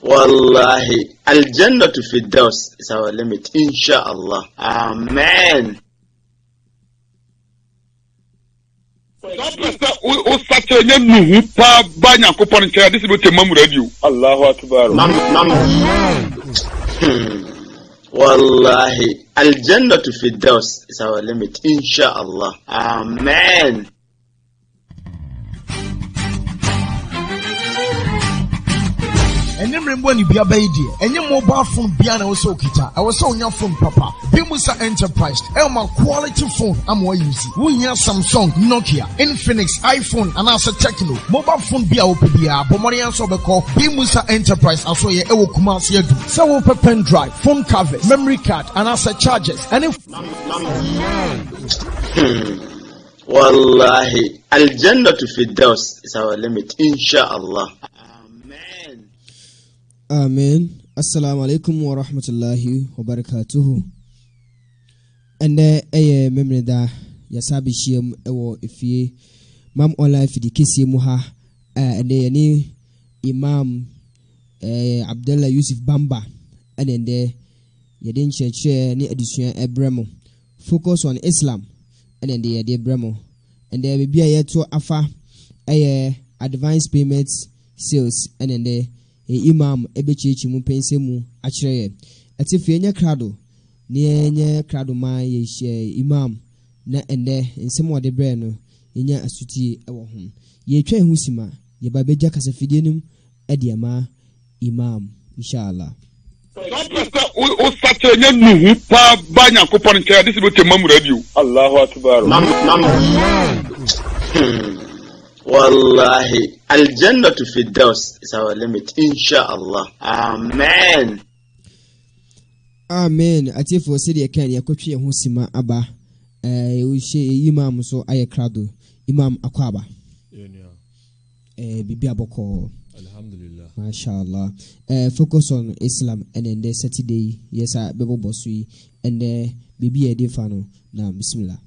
Wallahi, Al-Jannah to Firdaus is our limit, inshallah. Amen. Allahu Akbar. Wallahi, Al-Jannah to Firdaus is our limit, inshallah. Amen. Enye mrembo ni bia baidi enye mobile phone bia na wo okita e wo onya phone papa Bimusa Enterprise elma quality phone am we use wunya Samsung Nokia Infinix iPhone and asa Tecno mobile phone bia wo bia bomori anso be call Bimusa Enterprise aso ye e wo Kumasi adu so wo pen drive phone covers memory card and asa chargers and if Wallahi, Al-Jannah to Firdaus is our limit, inshallah. Amen. Assalamu alaikum wa rahmatullahi wa barakatuhu. Ende eye memreda yasabi shiem ewo efie mam ola fidi kesi mu ha ende yani Imam Abdullah Yusuf Bamba ende yede ncheche ni adisua ebremo focus on Islam ende yede ebremo ende bibia yeto afa eye advance payments sales ende Imam ebechichi mu pense mu akireye atifi enye krado ni enye krado ma ye Imam na ende nsem wode bre no enya asuti ewo ho ye twa hu sima ye ba beja kasafidie nim ediama Imam inshallah Allahu Akbar. Wallahi, Al-Jannah to Firdaus is our limit, inshallah. Amen. Amen. Atifo said you can yakotwe ho sima aba we she Imam so aye krado Imam akwaba bibi aboko alhamdulillah mashallah focus on Islam and then the Saturday yes bebo bosui and bibi e dey fano na bismillah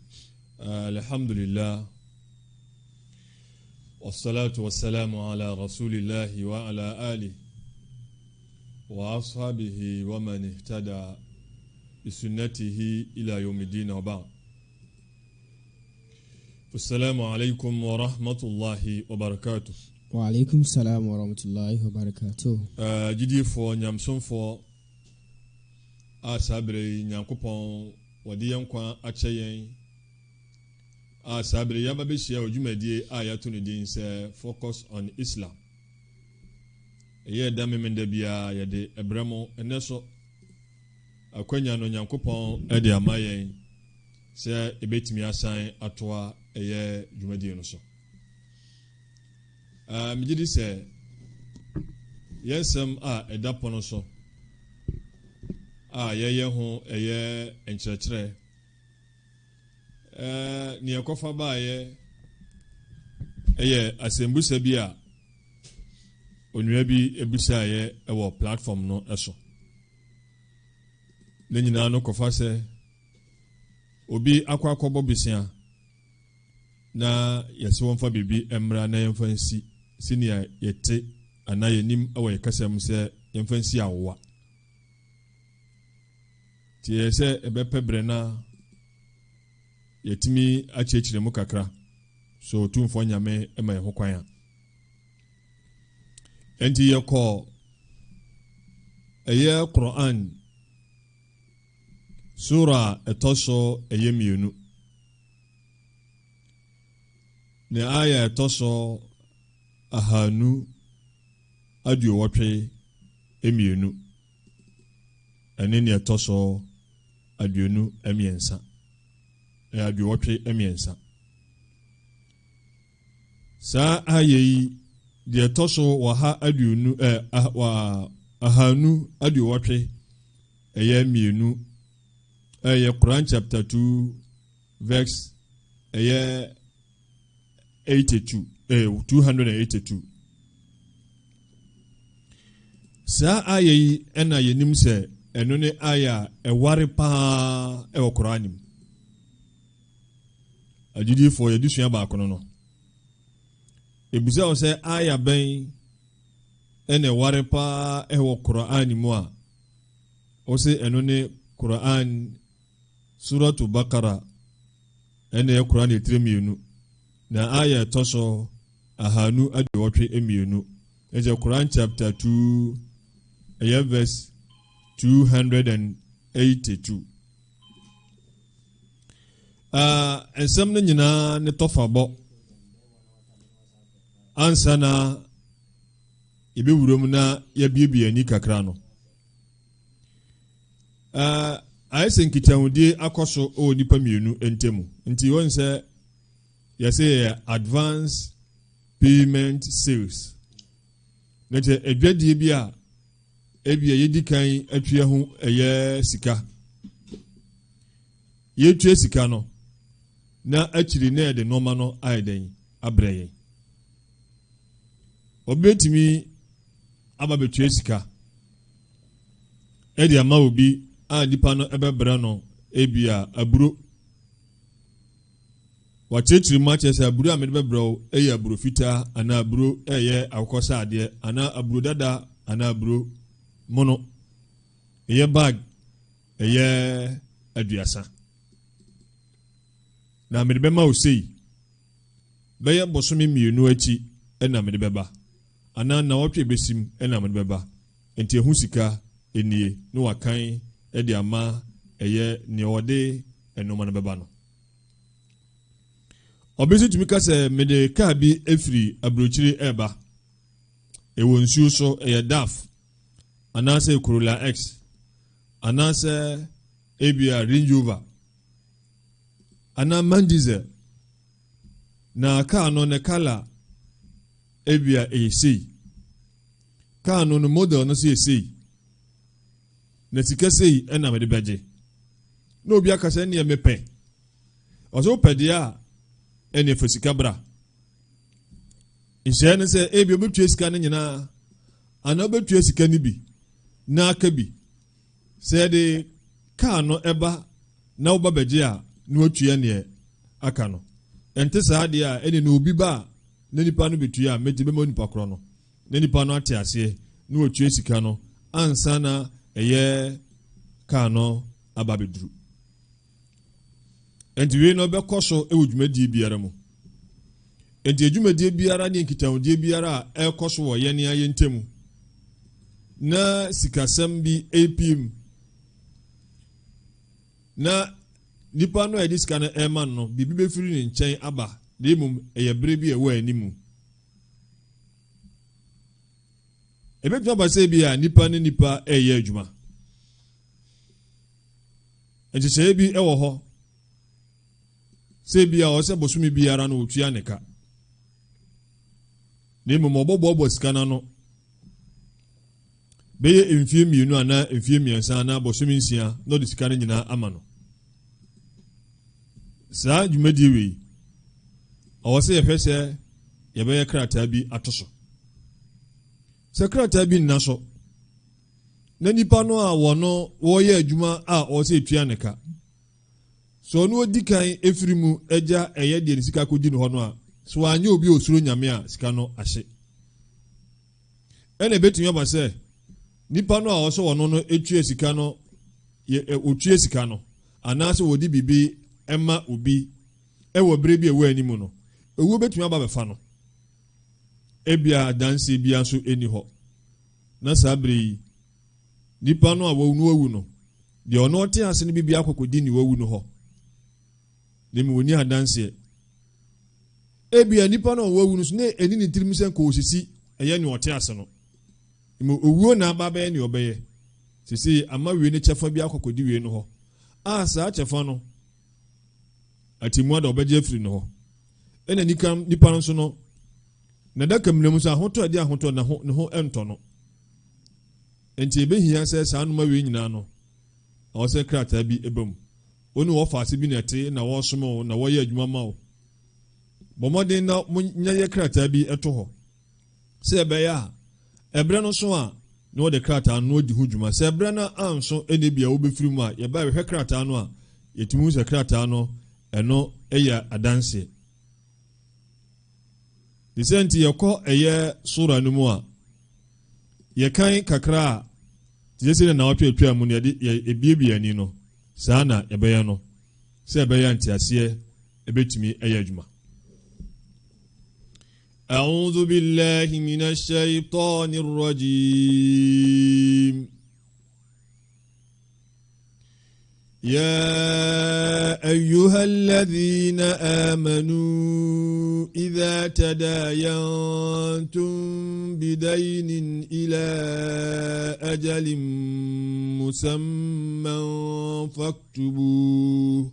alhamdulillah والصلاة والسلام على رسول الله وعلى آله وأصحابه ومن اهتدى بسنته إلى يوم الدين وبعد السلام عليكم ورحمة الله وبركاته وعليكم السلام ورحمة الله وبركاته جدي فو نيامسون فو أسابري نيامكوبون ودي ينكوا أتشيين Sabri Yababishia Ujumedi Ayatuni din say focus on Islam. Ye dame mendebia yede Ebremo eneso akwenya no Nyankopon e de amayen say ebetimi asan atoa eye dwumadi no so. Migidi say yensem edapono so ye ho eye enkyerkyere ni ekofa baaye asembusa bi a onua bi ebusa ye ewo platform no eso ne nyina no kofa se obi akwakobo bisia na yesi wonfa bibi emra na yemfa nsi senior yete ana yenim ewo yekasem se yemfa nsi awowa tie se ebepebre na yetimi achechire mu kakra so tumfo nyame ema ye hokwan a enti ye ko eye Quran sura etoso eye mienu ne aya etoso ahanu adio wotwe emienu ene ne etoso aduonu emiensa aduotwe emiensa sa ayi de toso wa ha aduonu wa ahanu aduotwe eye mienu Quran chapter 2 verse 82 282 sa ayi ena yenim se eno ne aya eware pa Quranim Ajidi for yedusua ba kono no ebusa wo sɛ aya bɛn ene ware pa ewo Quran mu a o se eno ne Quran suratu Bakara ene Quran etremienu na aya toso ahanu adwotwe emienu eje Quran chapter 2 verse 282 ensem ne nyina ne tofabo ansa na ibe wurom na ya biebie ani kakra no ayese nkitahudie akoso o nipa mienu entemu nti won se ya say advance payment sales nete edwadie bi a ebia yedikan atwe ho eye sika yetue sika no na akiri na de noma no aiden abreye obetimi aba betue sika edi ama obi a nipa no ebebra no ebia aburo wachechiri machese aburo a medebebra o eya aburo fita ana aburo eye akosa ade ana aburo dada ana aburo mono eye bag eye aduasa na medebema o sei beye bosomi mienu achi ena medebeba ana na wotwe besim ena medebeba enti ehu sika enie no wakan edi ama eye ne ode enoma na beba no obezi tumika se mede ka bi efri abrochiri eba ewo nsuo so eye daf anase Corolla X anase ebia Range Rover ana mandize na ka no ne kala ebia AC ka no no model no se AC na sika sei ena me de beje na obi akasa ne mepe ozo pede a ene fasika bra ise ne se ebi obetue sika ne nyina ana obetue sika ni bi na aka bi se de ka no eba na oba beje a na otue ne aka no ente sa de a ene no obi ba na nipa no betue a metibe mo nipa kro no na nipa no ate ase na otue sika no ansa na eye kano ababedru enti we no be koso ewudwumadi biara mu enti edwumadi biara ne nkitawudie biara a ekoso wo ye ne aye ntemu na sikasam bi APM na nipa no ediska na eman no bibi be firi ne nchen aba de mum eye bere bi e wo animu ebetwa ba se bia nipa ne nipa eye adwuma enti se bi ewo ho se bia o se bosumi biara no otua neka ne mum obobo sika no beye emfie mienu ana emfie miensa na bosumi nsia no de sika nyina ama no sa dwumadi wi o se yefese yebeye krata bi atoso sekreta bi nnaso na nipa no a wono wo ye adwuma a o se tua neka so no odikan efirimu eja eye de sika kodi no hono a so anya obi osuro nyame a sika no ahye ene betumi ba se nipa no a o so wono no etue sika no otue sika no anase wodi bibi ema obi ewo bere bi ewo animu no ewo betumi aba befa no ebia danse bia so eni ho na sabri nipa no a wonu awu no de ono ote ase ne bibia akokodi ni wawu no ho demi woni adanse ebia nipa no wawu no so ne eni ni tirim sen ko osisi eye ni ote ase no imo owuo na aba be ni obeye sisi ama wie ne chefa bia akokodi wie no ho a sa chefa no atimu ada obeje afiri no ho ena nipa no so no na daka mnemu so ahoto ade ahoto na ho ne ho ento no enti ebehia se sa anuma we nyina no o se krata bi ebam oni wo faase bi nete na wo somo na wo ye adwuma ma wo bomoden na nya ye krata bi eto ho se be ya ebre no so a na wo de krata no di ho dwuma se ebre na anso ene bia wo befiri mu a ye ba we krata no a yetimu se krata no eno eya adanse the senti yɛkɔ ɛyɛ sura no mu a yɛkan kakra a tiɛsɛ na watwa mu no yɛde ebiebie ani no saa na yɛbɛyɛ no sɛ ɛbɛyɛ ntiaseɛ ɛbɛtumi ɛyɛ adwuma. أعوذ بالله من الشيطان الرجيم يا أيها الذين آمنوا إذا تداينتم بدين إلى أجل مسمى فاكتبوه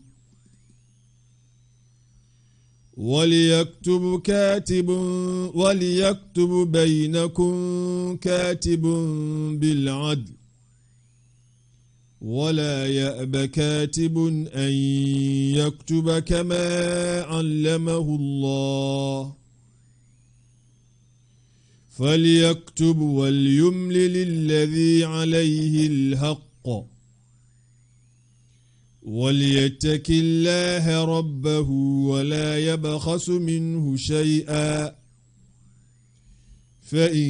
وليكتب بينكم كاتب بالعدل ولا يأب كاتب أن يكتب كما علمه الله فليكتب وليملل الذي عليه الحق وليتق الله ربه ولا يبخس منه شيئا فإن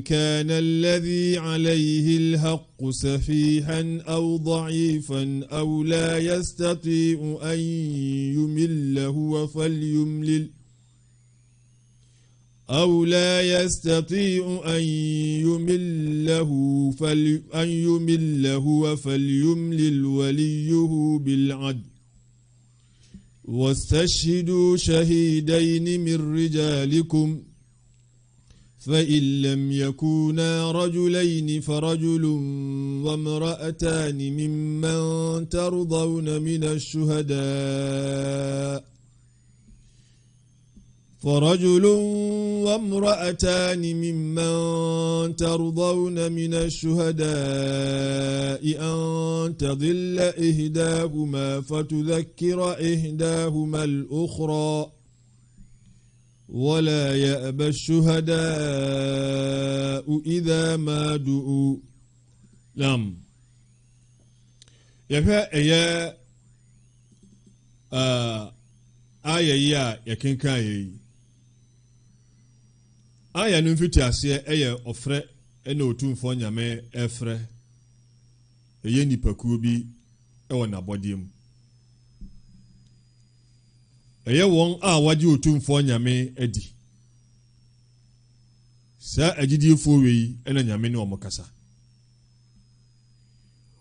كان الذي عليه الحق سفيها أو ضعيفا أو لا يستطيع أن يمل هو فليملل فليملل وليه بالعدل واستشهدوا شهيدين من رجالكم فإن لم يكونا رجلين فرجل وامرأتان ممن ترضون من الشهداء أن تضل إحداهما فتذكر إحداهما الأخرى ولا يأبى الشهداء إذا ما دعوا. نعم يا aya yakenkan yi aya no mfiti ase eye ofre ena otumfo nyame efre eye nipakuo bi ewo nabodiem eye won a waje otumfo nyame adi sa agidifo wei ena nyame ne omokasa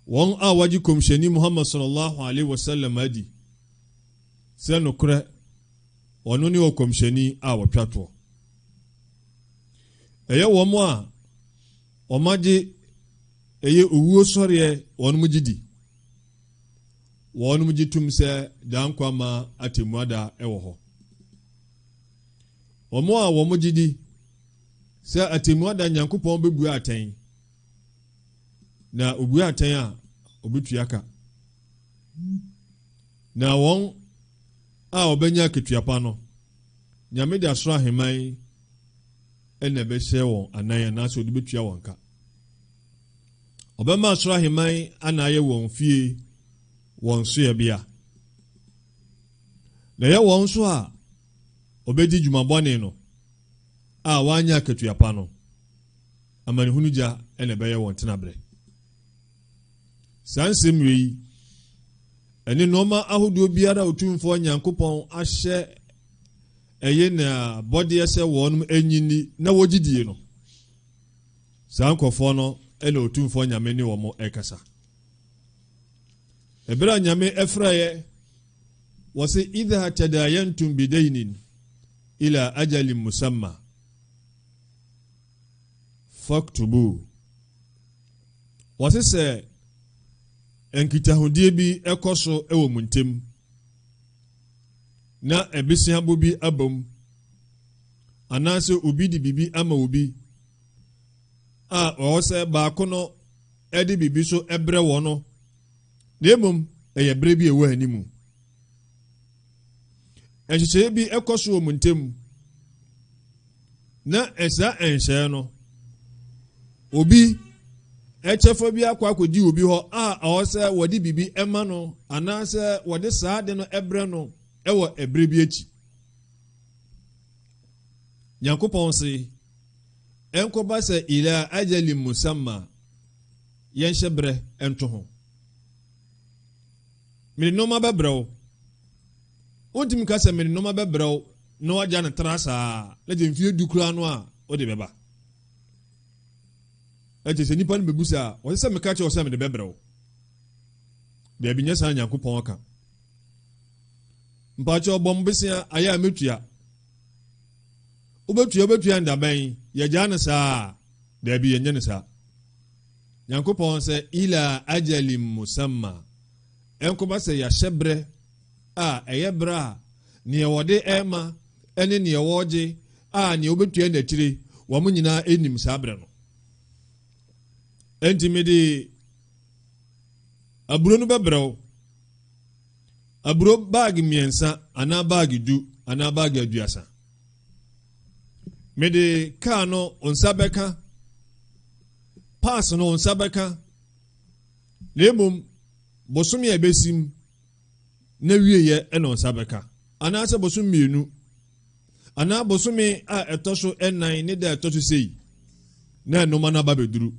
won a waje komsheni Muhammad sallallahu alaihi wasallam adi se nokre ono ni okomsheni a wotwato eye womo a omaje eye owuo sore wonu mugidi wonu mugitum se dankwa ma atemuada ewo ho omo a womo gidi se atemuada nyankopon bebu aten na obu aten a obetuaka na won a obenya ketuapa no nyame da soro aheman ene be hye won anan na so de betua wonka obema soro aheman anaye won fie won so ye bia na ye won so a obedi dwumabone no a wanya ketuapa no amane hunuja ene be ye won tenabre sansemwi ene noma ahodo biara otumfo nyankopon ahye eye na body ese wonum enyini na wogidie no sankofo no ene otumfo nyame ne wo mo ekasa ebra nyame efraye wase idha tadayantum bidainin ila ajalin musamma faktubu wase se enkitahudie bi ekoso ewo muntem na ebisiabo bi abam anase obi di bibi ama obi a ose ba kono edi bibi so ebre wono nemum eye bre bi ewo animu enhye bi ekoso muntem na esa enhye no obi echefo bi akwa akodi obi ho a ose wodi bibi ema no anase wodi saade no ebre no ewo ebre bi echi nyankopɔn se ɛnkɔba sɛ ila ajali musamma yɛnhyɛ berɛ ɛnto ho mede nɔɔma bɛbrɛw wontimi ka sɛ mede nɔɔma bɛbrɛw na wagya ne tra saa na gye mfie du koraa no a wode bɛba ɛgye sɛ nnipa no bɛbu sɛ a wɔsɛ sɛ meka kyerɛ wɔ sɛ mede bɛbrɛw baabi nyɛ saa nyankopɔn aka mpakyɛ ɔbɔ mbesea ayɛ a mɛtua wobɛtua ndabɛn yɛgyaa ne saa daabi yɛnyɛ ne saa nyankopɔn sɛ ila ajali musamma ɛnkɔba sɛ yɛahyɛ berɛ a ɛyɛ berɛ a neɛ wɔde ɛma ɛne neɛ wɔgye a neɛ wobɛtua n'akyire wɔ mo nyinaa ɛnim saa berɛ no ɛnti mede aburo no bɛbrɛw aburo baage mmiɛnsa anaa baage du anaa baage aduasa mede kaa no onsa bɛka pass no onsa bɛka na mmom bosome a ɛbɛsim na wieyɛ ɛna onsa bɛka anaasɛ bosome mmienu anaa bosome a ɛtɔ so ɛnan ne da ɛtɔ so sei na ɛnoma no aba bɛduru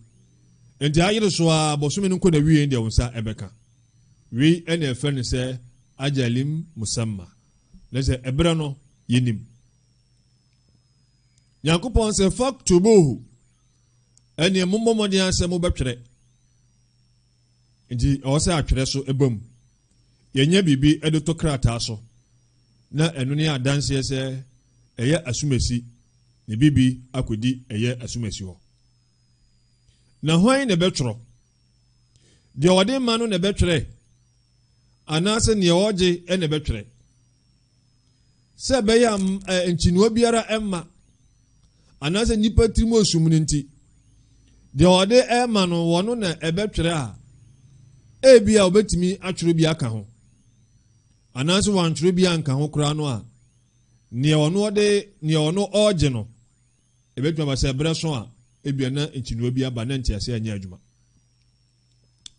enti ayere so a bosome no nkɔ na wieyɛ deɛ onsa ɛbɛka wei ɛna ɛfɛ no sɛ ajalim musamma na sɛ ɛberɛ no yɛnim nyankopɔn sɛ faktubuhu ɛneɛ mommɔmmɔden asɛ mobɛtwerɛ nti ɛwɔ sɛ atwerɛ so ɛbam yɛnyɛ biribi ɛde to krataa so na ɛno ne adanseɛ sɛ ɛyɛ asumasi ne bibi akɔdi ɛyɛ asumasi hɔ na hwan na ɛbɛtwerɛ deɛ ɔde ma no na ɛbɛtwerɛ anaasɛ neɛ ɔgye ɛna ɛbɛtwerɛ sɛ ɛbɛyɛ nkyinua biara ɛmma anaasɛ nnipa tirim osum no nti deɛ ɔde ɛma no wɔno na ɛbɛtwerɛ a ebi a obetumi atwerɛ bi aka ho anaasɛ wantwerɛ bi anka ho koraa no a neɛ ɔno ɔgye no ɛbɛtumi aba sɛ ɛberɛ so a ebia na nkyinua bi aba na ntease anyɛ adwuma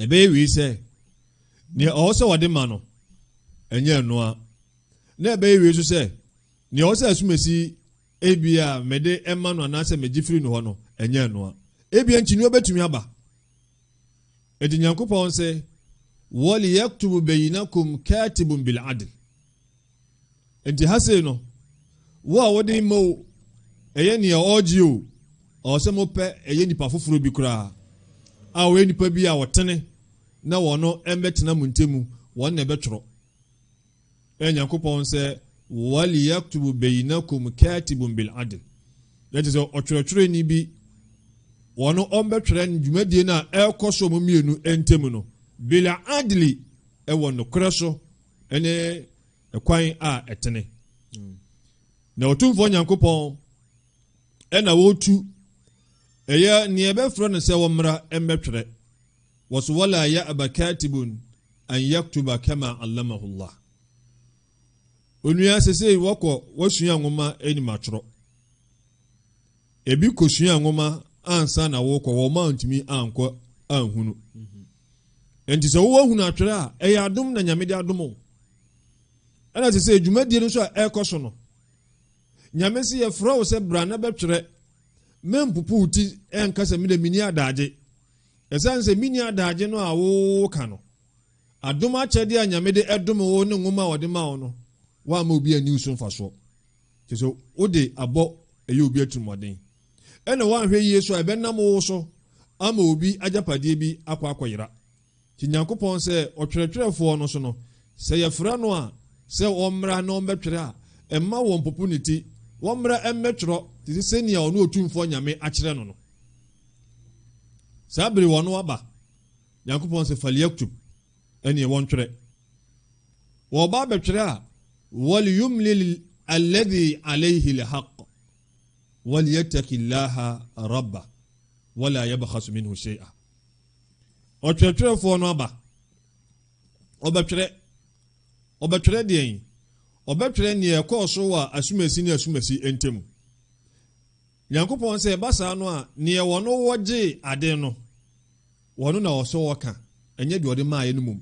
ɛbɛyɛ wei sɛ neɛ ɔwɔ sɛ wɔde ma no ɛnyɛ ɛnoa na ɛbɛyɛ wei so sɛ neɛ ɔwɔ sɛ asumasi ebia mede ɛma no anaasɛ megye firi no hɔ no ɛnyɛ ɛnoa ebia nkyinua bɛtumi aba ɛdi nyankopɔn sɛ wali yaktubu bayinakum katibun bil adl enti hase no wo a wode ma o ɛyɛ nea ɔgye o ɔwɔ sɛ mopɛ ɛyɛ nipa foforɔ bi koraa a wɔyɛ nipa bi a wɔtene na wɔno ɛmbɛtena mu ntɛmu wɔn na ɛbɛtwerɛ ɛyɛ nyankopɔn sɛ wali yaktubu bayinakum katibun bil adl yɛte sɛ ɔtwerɛtwerɛni bi wɔno ɔmbɛtwerɛ dwumadie no a ɛrekɔ so mu mmienu ntɛmu no bila adli ɛwɔ nokorɛ so ɛne ɛkwan a ɛtene na ɔtumfoɔ nyankopɔn ɛna wɔtu ɛyɛ nea ɛbɛfrɛ no sɛ wɔmmra ɛmbɛtwerɛ wɔso wala ya'ba katibun an yaktuba kama allamahu Allah onua sesei wɔkɔ wɔsua nwoma anim atwerɛ ebi kɔsua nwoma ansa na wɔkɔ wɔma ntumi ankɔ anhunu enti sɛ wɔwɔ hunu atwerɛ a ɛyɛ adom na nyame de adom o ɛna sɛ dwumadie no nso a ɛrekɔ so no nyame sɛ yɛfrɛ wo sɛ bra na bɛtwerɛ mempopo ti ɛnka sɛ mede mini adagye ɛsiane sɛ mini adagye no a woka no adom akyɛdeɛ a nyame de ɛdom wo ne nwoma a wɔde ma wo no woama obi ani so mfasoɔ kyɛ sɛ wode abɔ ɛyɛ obi atirimɔden ɛna woanhwɛ yie so a ɛbɛnam wo so ama obi agyapadeɛ bi akɔyera nti nyankopɔn sɛ ɔtwerɛtwerɛfoɔ no so no sɛ yɛfrɛ no a sɛ wɔmmra na ɔmbɛtwerɛ a ɛmma wɔn popo ne ti wɔmmra ɛmmɛtwerɛ te sɛ sɛnea ɔno ɔtumfoɔ nyame akyerɛ no no saa bere wɔno aba nyankopɔn sɛ falyaktub ɛneɛ wɔntwerɛ wɔba bɛtwerɛ a waliyumlil alladhi alayhi alhaq walyattaqi llaha rabba wala yabkhasu minhu shay'a ɔtwerɛtwerɛfoɔ no aba ɔbɛtwerɛ deɛn ɔbɛtwerɛ neɛ ɛkɔɔ so wɔ asumasi ne asumasi ntɛmu nyankopɔn sɛ ɛba saa no a neɛ wɔno wɔgye ade no wɔno na wɔsɔ wɔka ɛnyɛ deɛ ɔde maayɛ no mom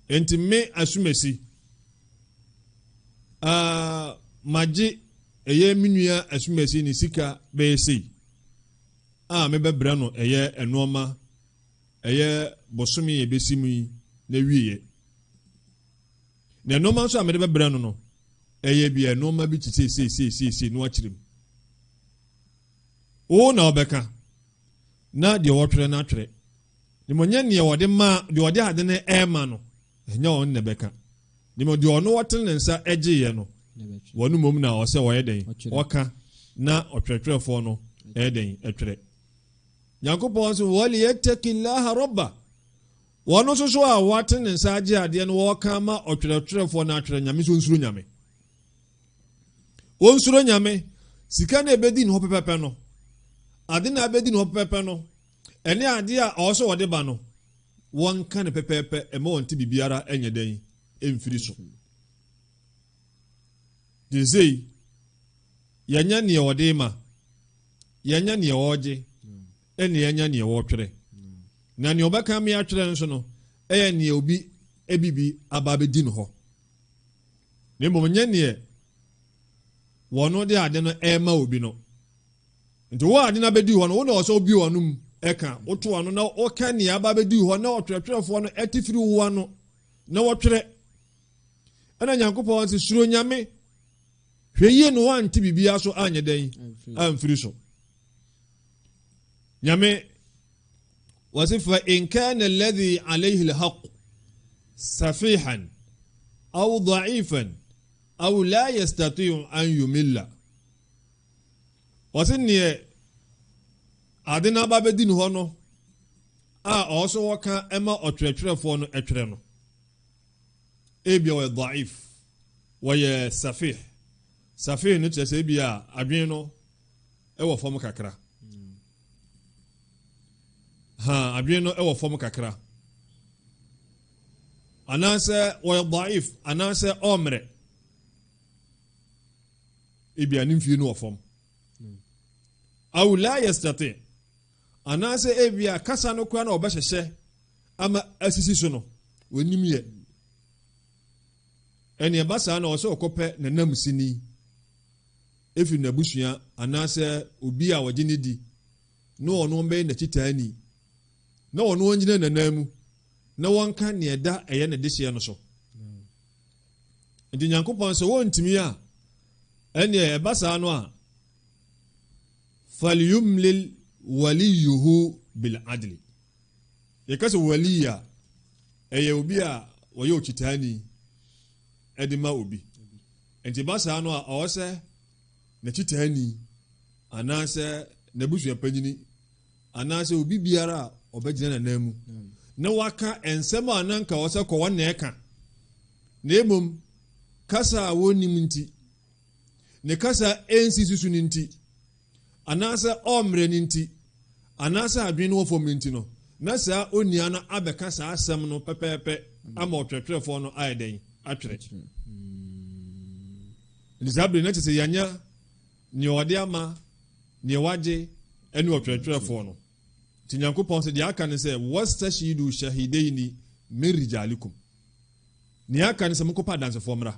enti me asumasi magye ɛyɛ minua asumasi ne sika bɛyɛ sei a mebɛbrɛ no ɛyɛ ɛnoɔma ɛyɛ bosome yɛ bɛsi mu yi na wieɛ na ɛnoɔma nso a mede bɛbrɛ no no ɛyɛ bi ɛnoɔma bi te sei no akyerɛ mu o na ɔbɛka na deɛ wɔtwerɛ no atwerɛ ne mo nyɛ neɛ wɔde ma deɛ ɔde ade no ɛma no ɛnyɛ ɔno na bɛka ne mo deɛ ɔno wɔtene ne nsa ɛgyeeɛ no wɔn mom na ɔsɛ wɔyɛ den ɔka na ɔtwerɛtwerɛfoɔ no ɛyɛ den ɛtwerɛ Nyankopɔn nso wɔle yɛtakillaha rabba wɔn nso so a wɔatene ne nsa agye adeɛ no wɔka ma ɔtwerɛtwerɛfoɔ no atwerɛ nyame so nsuro nyame onsuro nyame sika na ebedi ne ho pɛpɛpɛ no ade na abedi ne ho pɛpɛpɛ no ɛne ade a ɔsɔ wɔde ba no wɔnka ne pɛpɛpɛ ɛma wɔn te bibiara ɛnyɛ den ɛmfiri so dizei yɛnya neɛ wɔde ma yɛnya neɛ wɔgye ɛne yɛnya neɛ wɔtwerɛ na neɛ ɔbɛka me atwerɛ nso no ɛyɛ neɛ obi ebibi aba bɛdi no hɔ na mmom nyɛ neɛ wɔno de ade no ɛma obi no nti wo ade no bɛdi hɔ no wo na ɔsɛ obi wɔ no mu ɛka woto ano na ɔka neɛ aba bɛdi hɔ na ɔtwerɛtwerɛfoɔ no ɛte firi wo ano na wɔtwerɛ ɛna Nyankopɔn sɛ suro nyame hwɛ yie no wante bibia so anyɛ dɛn amfiri so nyame wɔse fa in kana alladhi alayhi alhaq safihan aw da'ifan aw la yastati'u an yumilla wɔse neɛ ade na aba bɛdi no hɔ no a ɔso wɔka ɛma ɔtwerɛtwerɛfoɔ no ɛtwerɛ no ebia wɔyɛ da'if wɔyɛ safih no kyerɛ sɛ ebia adwene no ɛwɔ fam kakra adwene no ɛwɔ fam kakra anaasɛ wɔyɛ da'if anaasɛ ɔmmerɛ ebia ne mfie no wɔ fam aw la yastati anaasɛ ebia kasa no kora na ɔbɛhyehyɛ ama asisi so no wɔnim yɛ ɛne ɛba saa na ɔsɛ ɔkɔpɛ nanam sini ɛfiri n'abusua anaasɛ obi a wɔgye ne di na ɔno bɛyɛ n'akyitaani na ɔno ɔnyina nanam mu na wɔnka neɛ da ɛyɛ ne dehyeɛ no so nti Nyankopɔn sɛ wɔntumi a ɛne ɛba saa no a falyumlil waliyuhu bil adli yɛka sɛ waliya ɛyɛ obi a wɔyɛ okyitaani ɛde ma obi nti ba saa no a ɔwɔ sɛ n'akyitaani anaasɛ n'abusua panyini anaasɛ obi biara a ɔbɛgyina n'anan mu na waka nsɛm a nanka ɔwɔ sɛ kɔwɔ na ɛka na mmom kasa a wɔnnim nti ne kasa ɛnsi susu no nti anaasɛ ɔmmerɛ no nti anaasɛ adwene no wɔfam nti no na saa onua no abɛka saa asɛm no pɛpɛɛpɛ ama ɔtwerɛtwerɛfoɔ no ayɛ dɛn atwerɛ nti saa bere no kyɛ sɛ yɛanya neɛ ɔde ama neɛ wagye ɛne ɔtwerɛtwerɛfoɔ no nti Nyankopɔn sɛ deɛ aka ne sɛ wastashidu shahidaini min rijalikum neɛ aka ne sɛ mokɔpɛ adansefoɔ mmra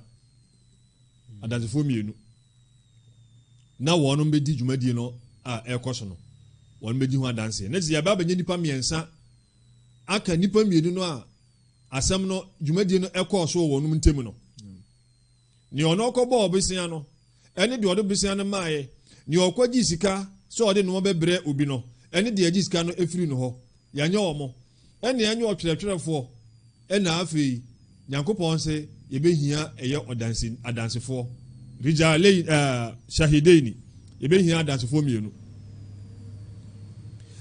adansefoɔ mmienu na wɔnom bɛdi dwumadie no a ɛkɔ so no wɔnom bɛdi ho adanseɛ na sɛ yɛbɛ abɛnyɛ nnipa mmiɛnsa aka nnipa mmienu no a asɛm no dwumadie no ɛkɔɔ so wɔ wɔnom ntam no neɛ ɔno ɔkɔbɔɔ ɔbɛsia no ɛne deɛ ɔde bɛsia no maayɛ neɛ ɔkɔgye sika sɛ ɔde ne ho bɛbrɛ obi no ɛne deɛ agye sika no ɛfiri no hɔ yɛanyɛ wɔ mo ɛne ɛnyɛ ɔtwerɛtwerɛfoɔ ɛna afei Nyankopɔn sɛ yɛbɛhia ɛyɛ adansefoɔ rijalei shahidaini yɛbɛhia adansefoɔ mmienu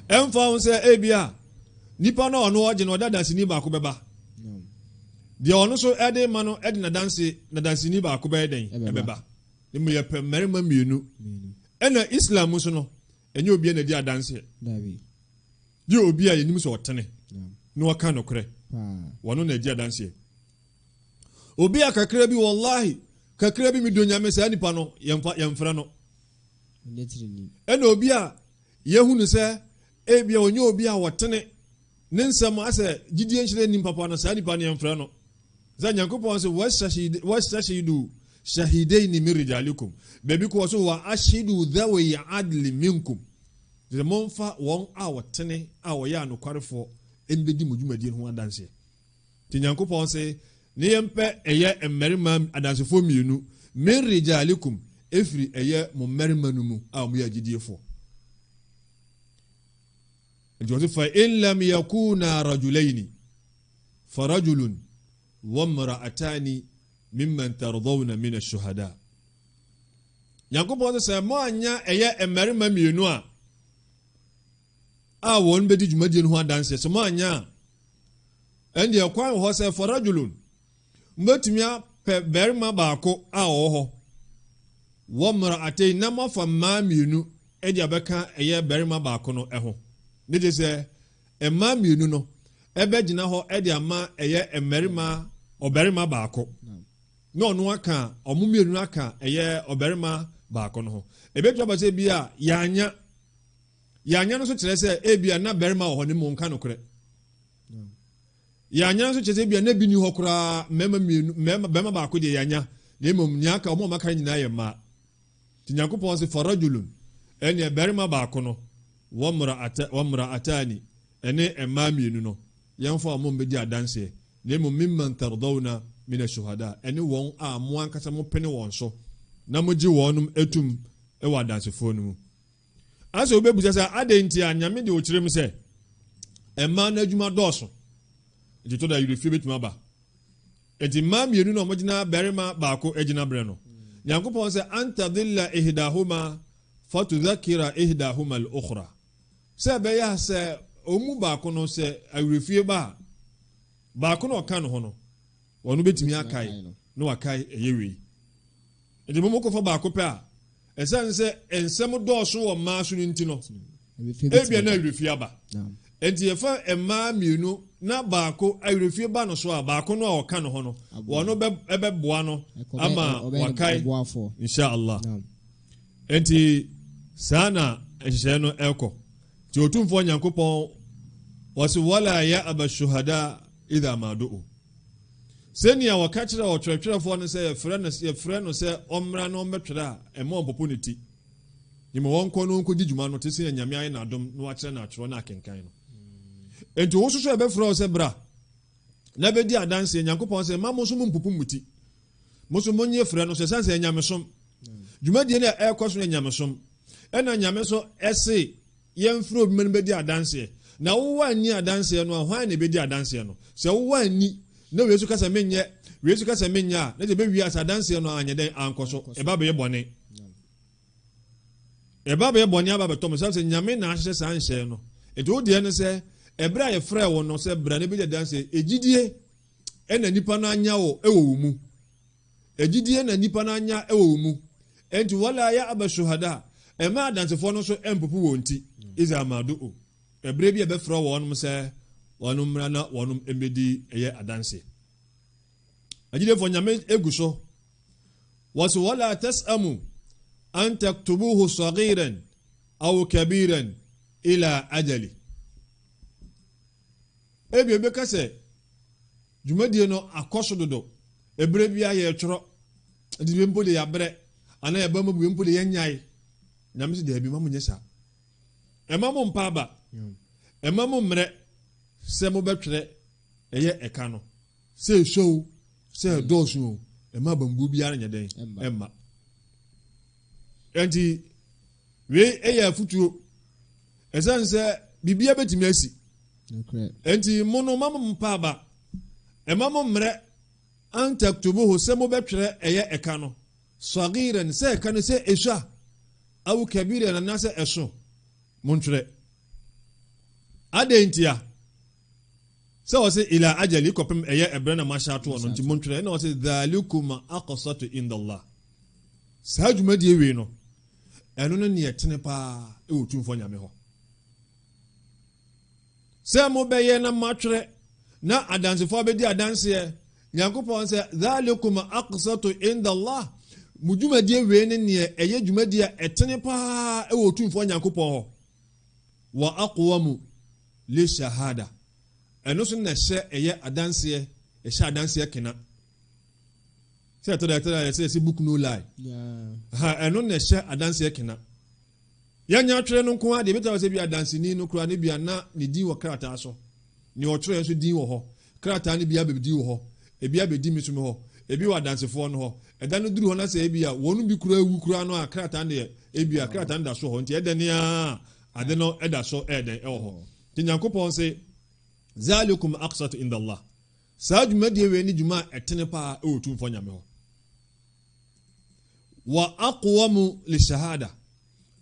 ɛmfa ho sɛ ebia nipa no ɔno ɔgye no ɔda danseni baako bɛba deɛ ɔno so ɛde ma no ɛde nadanseni baako bɛyɛ den ɛbɛba ne mu yɛpɛ mmarima mmienu ɛna Islam mu so no ɛnyɛ obi na di adanseɛ gye obi a yɛnim sɛ ɔtene na ɔka nokorɛ wɔno na di adanseɛ obi a kakra bi wallahi kakra bi mido nyame saa nipa no yɛmfra no ɛna obi a yɛhunu sɛ ebia onye obi a wɔtene ne nsɛm asɛ gyidie nhyerɛ nim papa no saa nipa no yɛmfra no sɛ Nyankopɔn sɛ wastashidu shahidaini min rijalikum baabi ko so wa ashidu dhawi adli minkum de monfa won a wotene a woya anokwarefo embedi mudwumadi ho adanse ti Nyankopɔn se ne yempe eye emmerima adansefo mienu min rijalikum efiri eye mo mmerima no mu a mo yagidiefo nti fa in lam yakuna rajulaini farajulun wa imra'atani mimman tardawna min ash-shuhada Nyankopɔn se mo anya eye emmerima mienu a won bedi dwumadi no ho adanse se mo anya ende akwan ho se farajulun mbetumia pe berima baako a oho wo mra'atay na mafa ma mienu edi abeka eye berima baako no eho ne de se ma mienu no ebe gina ho edi ama eye emerima oberima baako no no aka omu mienu aka eye oberima baako no ho ebe twa se bia yanya no so kire se ebia na berima ho ne mu nka no kure yanya so kire se bia na bi ni ho kura mema mienu mema baako de yanya na emom nyaka omo makara nyina ye ma ti Nyankopɔn se farajulun ene berima baako no wa mra'atani ene emma mienu no yemfa omo mbedi adanse na emom mimman tardawna min ash-shuhada ene won a mo ankasa mo pene won so na mo gi wonum etum e wa dansefo no mu aso obebusa sa adenti anyame de okirem se emma na adwuma dɔɔso nti to da yirefie betuma ba enti ma mienu no mo gina berima baako agina bre no Nyankopɔn se anta dhilla ihdahuma fatudhakira ihdahuma al-ukhra se be ya se omu baako no se awirefie ba baako no ka no ho no wonu betimi akai no akai eyewi enti mo ko fa baako pe a esan se ensem dɔɔso wo ma so nti no ebia na awirefie aba enti efa emma mienu na baako awirefie ba no so a baako no a oka no ho no wono ebe boa no ama wakai insha Allah enti sana ehye no elko ti otumfo Nyankopɔn wasi wala ya abashuhada idha madu senia wakachira otwetwerefo no se yefre no se omra no mbetwera emo opportunity nyimo wonko no nko diguma no tese nyame ayi na dom no akire na atwero na akenkan no enti wo soso ebefra se bra na bedi adanse Nyankopɔn se ma mo so mpupu muti mo so monye frɛ no se sanse nyamesom dwumadie na ekoso na nyamesom ena nyameso ese yemfro obi men bedi adanse na wo wani adanse no hwan na bedi adanse no se wo wani na wesu kasa menya na je be wi asa adanse no anyeden ankoso eba be bone aba betom se nyame na ahye sanhye no eto de no se ebra ye frɛ wo no se bra na bedi adanse ejidie ena nipa no anya wo ewo mu ejidie na nipa no anya ewo mu enti wala ya abashuhada ema adansefo no so empopu wonti iza madu ebre bi ebefra wonum se wonum mra na wonum emedi eye adanse ajide fo nyame eguso wasu wala tasamu an taktubuhu saghiran aw kabiran ila ajali ebi ebekase dwumadie no akoso dodo ebre bi aye tworo ndibe mpo de yabre ana ya bama bu mpo de yanyai nyame se de bi mamu nyesa ema mo mpa ba ema mo mre se mo betwere eye eka no se show se dosu ema bambu bi ara nyeden emma enti we eye afutuo esanse bibia betimi asi enti mono mamu mpa ba ema mo mre antaktubuhu se mo betwere eye eka no sagiran se eka no se esha awu kabira na nase eso montwere adentia se wose ila ajali kopem eye ebrana mashato ono nti montwere na wose dhalikum aqsatu indallah sajumadi ewe no eno no ne yetene pa e otumfo nyame ho se mo beye na matwere na adansefo abedi adanse Nyankopɔn se dhalikum aqsatu indallah mujumadi ewe ne eye jumadi etene pa e otumfo Nyankopɔn ho wa aqwamu li shahada eno so na hye eye adanse kena Say to say book no lie. Ha eno na hye adanse kena. Yanya twere no nko ade beta se bi adanse ni no kura ne bia na ne din wo krata so. Ne o twere so din wo ho. Krata ne bia bebedi wo ho. E bia bedi mi so me ho. E bi wa dansefo no ho. E da no duru ho na se e bia wonu bi kura ewu kura no a krata ne e bia krata nda so ho. Nti e de ne a ade no eda so e den e wo ho. Ti Nyankopɔn se zalikum aqsatu inda Allah. Saa dwuma die we ni dwuma etene pa e otumfo nyame ho. Wa aqwamu li shahada.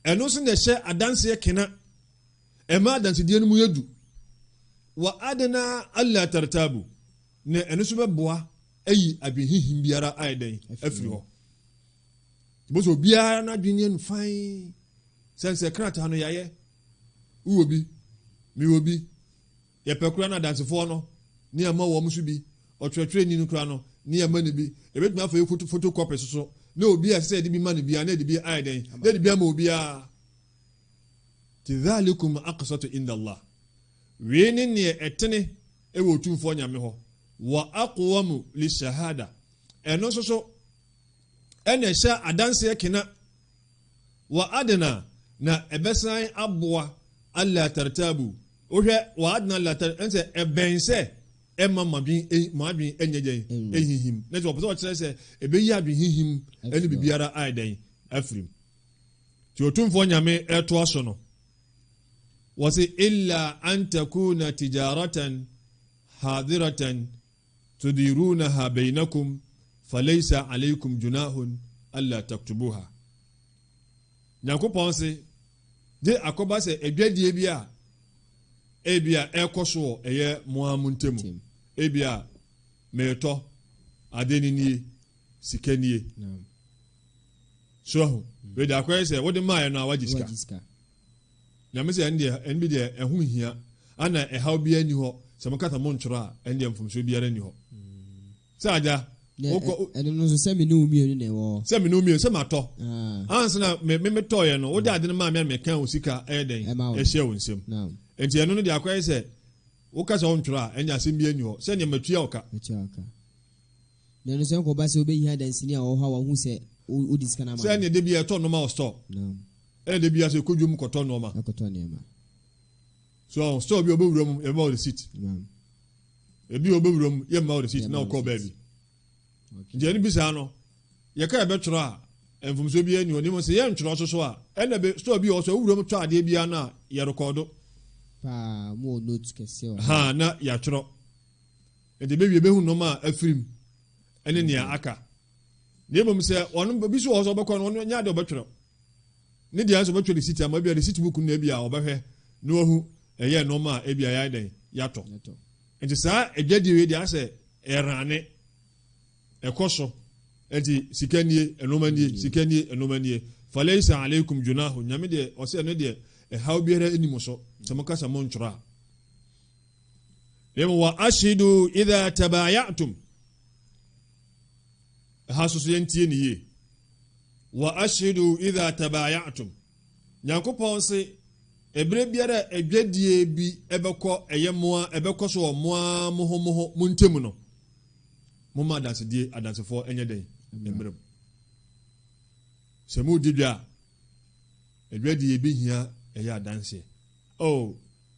Eno so ne hye adanse kena. E ma adanse die no mu yedu. Wa adana alla tartabu. Ne eno so beboa ayi abihihim biara aiden afiri ho. Boso biara na dwene no fine. Sense krata no yaye. Uobi mi obi ye pekura na dansefo no ni ama wo musu bi otwetwe ni nukura no ni ama ne bi ebetuma afa photocopy so na obi a se de bi ma ne bi na de bi aiden de bi ama obi a tidhalikum aqsatu inda Allah we ni ne etene e wo tumfo nyame ho wa aqwamu li shahada eno so ene sha adanse kena wa adna na ebesan aboa alla tartabu ohwe wa adna la tar ense ebense emma madwin enyejen ehihim na so opo kire se ebeyi adwin hihim eni bibiara aiden afrim ti otumfo nyame eto aso no wasi illa an takuna tijaratan hadiratan tudirunaha bainakum falaysa alaykum junahun alla taktubuha. Nyankopɔn se de akoba se edwadie bia ebia ekoso eye moamuntemu ebia meto adenini sikanie so we da kwese se wode ma no awagiska nyame se ende de ehu hia ana ehaw bia ni ho se mokata montworo a ende mfumso biara ni ho saja eno so se me no umienu ne wo se me no umienu se mato anse na me to ye no wode ade no ma me kan osika eden ehye wo nsem enti eno no de akwai se wo kasa wontworo a enya asem bia ni ho se ne matua oka na no se ko ba se obeyi adansini a wo ha wo hu se o diska na ma se ne de bia to no ma store de bia se kodwum koto no ma so store bi obewuram e ma receipt ebi obewuram ye ma receipt na ko ba bi nje ni bisa no ye ka be tworo a enfumso bi ani oni mo se ye ntworo so a ena be store bi o so wuram twa ade bia na ye record pa mo note kese o ha na ya tworo ede be hu no ma afrim ene ne aka ne bom se onu bi so o so be ko no nya de obetworo ne dia so betworo receipt ama bia receipt book na bia obehwe no ohu eye no ma e bia ya den yato enti sa ejadi we dia se erane ekoso enti sikanie enomanie sikanie enomanie falaysa alaykum junahu nyame de o se no de haw biara enimo so se mokasa montwora lemo wa ashidu idha tabayatum hasusu yentie niye wa ashidu idha tabayatum Nyankopɔn se ebre biara edwadie bi ebekɔ eyemoa ebekɔ so omoa mohomoho muntemu no moma dansedie adansefo enye den embrem semu didwa edwadie bi hia eye adanse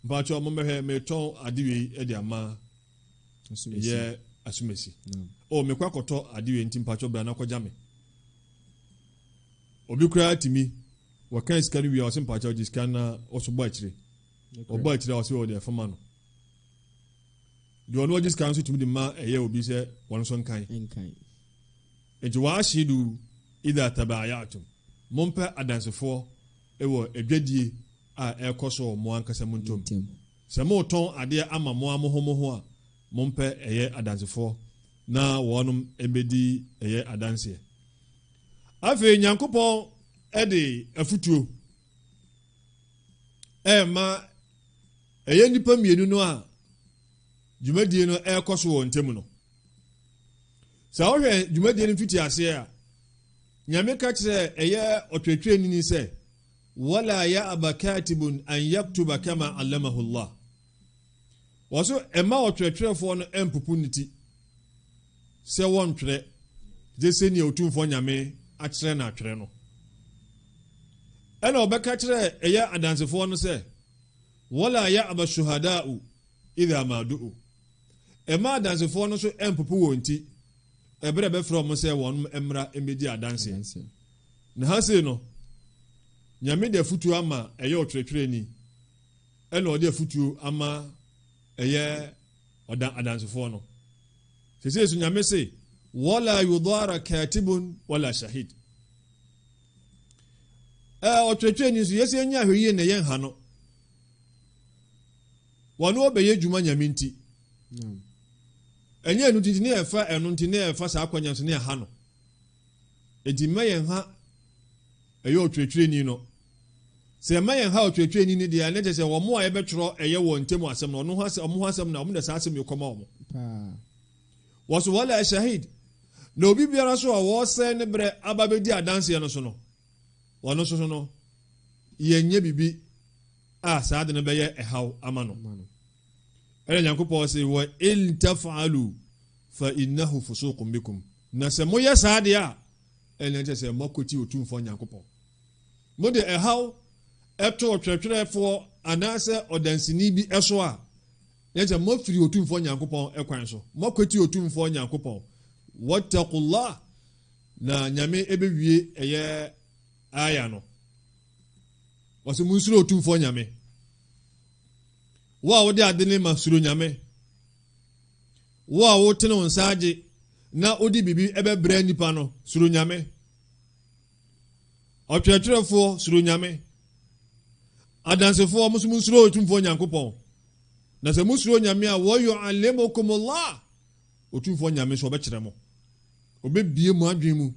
mpacho momehwe meton adiwe edi ama ye asumesi mekwa koto adiwe nti mpacho bra na koja me obi kura timi wakan skani wi awse mpacho jiskana osobo akire obo akire awse o de fama no de ono jiskana so timi de ma eye obi se won so nkan enti wa ashidu idha tabayatum mompe adansefo ewo edwadie a ekoso mo ankasa muntom se mo ton ade ama mo amohomoho a mompe eye adansefo na wonum ebedi eye adanse afi Nyankopɔn ede afutuo ma eye nipa mienu no a dwumadie no ekoso wo ntem no sa ohwe dwumadie no fiti ase a nyame ka kire eye otwetwe nini se wala ya abakatibun an yaktuba kama allamahu Allah waso ema otwetwefo no empupuniti se wontwere gye sɛ nea otumfoɔ nyame akyerɛ na atwerɛ no ɛna ɔbɛka kyerɛ ɛyɛ adansefoɔ no sɛ wala ya'ba shuhada'u idha ma du'u ɛma adansefoɔ no so ɛmpopo wɔn ti ɛberɛ bɛfrɛ ɔmo sɛ wɔn mmra mmɛdi adanse na ha sei no nyame de afutuo ama ɛyɛ ɔtwerɛtwerɛni ɛna ɔde afutuo ama ɛyɛ adansefoɔ no sɛsɛ so nyame se wala yudara katibun wala shahid ɔtwerɛtwerɛni nso yɛsɛ nya ahwɛyie na yɛn ha no wɔn ɔbɛyɛ dwuma nyame nti ɛnyɛ ɛno nti ne yɛfa ɛno nti ne yɛfa saa akwanya nso ne yɛha no enti mma yɛn ha ɛyɛ ɔtwerɛtwerɛni no sɛ mma yɛn ha ɔtwerɛtwerɛni no deɛ ne kyɛ sɛ wɔn a yɛbɛtwerɛ ɛyɛ wɔn ntam asɛm no ɔmo ho asɛm na ɔmo da saa asɛm yɛ kɔma ɔmo wɔso wala shahid na obi biara so a wɔsɛ ne berɛ aba bɛdi adanseɛ no so no wɔno nso so no yɛnyɛ bibi a saa de no bɛyɛ ɛhaw ama no ɛna nyankopɔn sɛ wa in taf'alu fa innahu fusuqun bikum na sɛ moyɛ saa deɛ a ɛna kyɛ sɛ mɔkɔti otumfoɔ nyankopɔn mode ɛhaw ɛto ɔtwerɛtwerɛfoɔ anaasɛ ɔdansini bi ɛso a ɛna sɛ mɔfiri otumfoɔ nyankopɔn ɛkwan so mɔkɔti otumfoɔ nyankopɔn wattaqullah na nyame ɛbɛwie ɛyɛ aya no wɔsɛ munsuro otumfoɔ nyame wo a wode ade ne ma suro nyame wo a wotene wo nsa agye na wode biribi ɛbɛbrɛ nipa no suro nyame ɔtwerɛtwerɛfoɔ suro nyame adansefoɔ mo so munsuro otumfoɔ nyankopɔn na sɛ musuro nyame a wɔyu'allimukumullah otumfoɔ nyame so ɔbɛkyerɛ mo ɔbɛbie mu adwene mu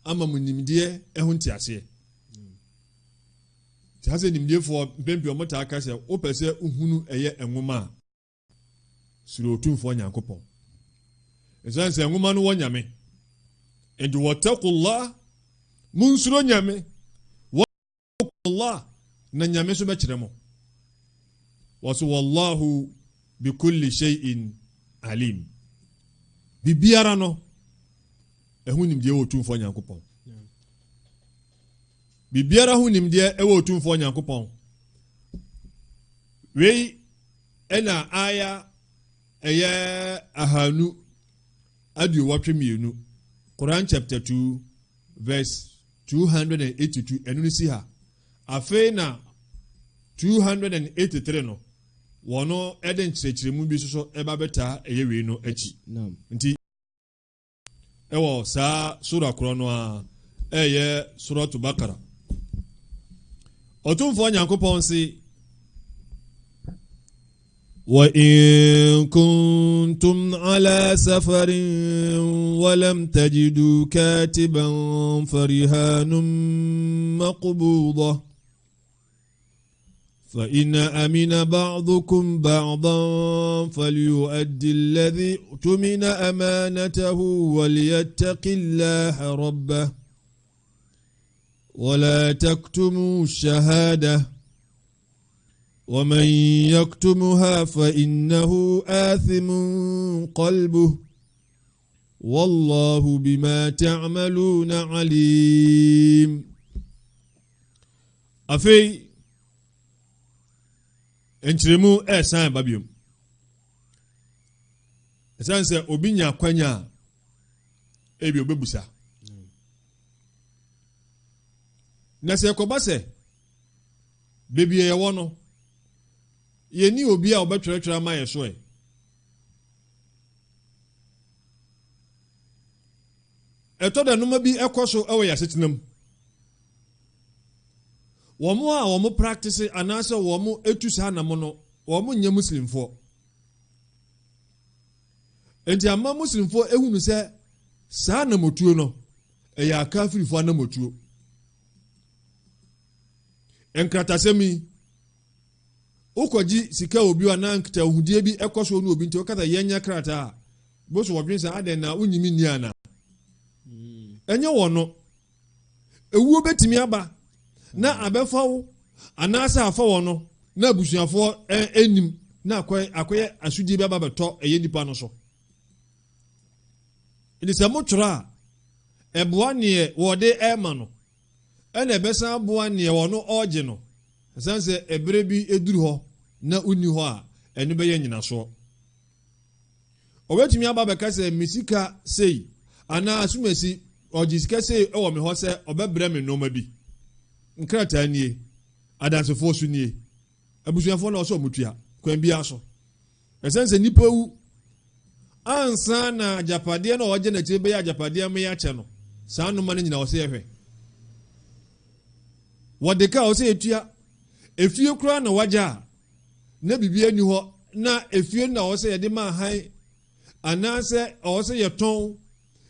ama mo nimdeɛ ɛho nteaseɛ ti ha sɛ nimdeefoɔ mpempi ɔmo taa ka sɛ wopɛ sɛ uhunu ɛyɛ nwoma a suro otumfoɔ nyankopɔn ɛsiane sɛ nwoma no wɔ nyame enti wattaqullah munsuro nyame wattaqullah na nyame so bɛkyerɛ mo wɔso wallahu bikulli shay'in alim bibiara no ɛho nimdeɛ wɔ otumfoɔ nyankopɔn bibiara ho nimdeɛ ɛwɔ otumfoɔ nyankopɔn wei ɛna aya ɛyɛ ahanu aduowɔtwe mmienu Quran chapter 2 verse 282 ɛno no si ha afei na 283 no wɔno ɛde nkyerɛkyerɛmu bi so ɛba bɛtaa ɛyɛ wei no akyi nti ɛwɔ saa sura korɔ no a ɛyɛ suratu bakara ɔtumfoɔ nyankopɔn se وَإِن كُنتُمْ عَلَى سَفَرٍ وَلَمْ تَجِدُوا كَاتِبًا فَرِهَانٌ مَقْبُوضَةٌ فَإِنْ أَمِنَ بَعْضُكُمْ بَعْضًا فَلْيُؤَدِّ الَّذِي اؤْتُمِنَ أَمَانَتَهُ وَلْيَتَّقِ اللَّهَ رَبَّهُ وَلَا تَكْتُمُوا الشَّهَادَةَ ومن يكتمها فإنه آثم قلبه والله بما تعملون عليم أفي انترمو إحسان بابيوم إحسان سي أبينيا كوانيا إبيو ببوسا نسي كوباسي بيبي يوانو yɛni obi a ɔbɛtwerɛtwerɛ ama yɛ so ɛ ɛtɔ da noma bi ɛkɔ so ɛwɔ yɛ asetenam wɔn a wɔn practice anaasɛ wɔn etu saa nam no wɔn nyɛ muslimfoɔ enti ama muslimfoɔ ehunu sɛ saa namotuo no ɛyɛ akafirifoɔ anamotuo nkratasɛm yi ukɔgye sika obi a na nkita ohudie bi ɛkɔ so no obi nti okata yɛnya krata bo so wɔdwen sɛ aden na unyimi ni ana ɛnyɛ wɔ no ewuo betimi aba na abɛfa wo anaasa afa wɔ no na abusuafoɔ enim na akɔyɛ asudie bi aba bɛtɔ ɛyɛ nipa no so ɛdi sɛ motwerɛ a ɛboa neɛ wɔde ɛma no ɛna ɛbɛsan aboa neɛ wɔno ɔgye no ɛsan sɛ ɛberɛ bi ɛduru hɔ na wonni hɔ a ɛno bɛyɛ nyinasoɔ ɔbɛtumi aba bɛka sɛ mesika sei anaa asomasi ɔgye sika sei ɛwɔ me hɔ sɛ ɔbɛbrɛ me nneɛma bi nkrataa nie adansefoɔ so nie abusuafoɔ na ɔsɛ ɔmutua kwan biara so ɛsan sɛ nipa wu ansa na agyapadeɛ na ɔgye n'akyire bɛyɛ agyapadeɛ ma yɛakyɛ no saa nnoma no nyina wɔ sɛ yɛhwɛ wɔde ka wɔ sɛ yɛtua efie koraa na wagya a na biribi ani hɔ na efie na wɔ sɛ yɛde ma han anaasɛ ɔwɔ sɛ yɛtɔn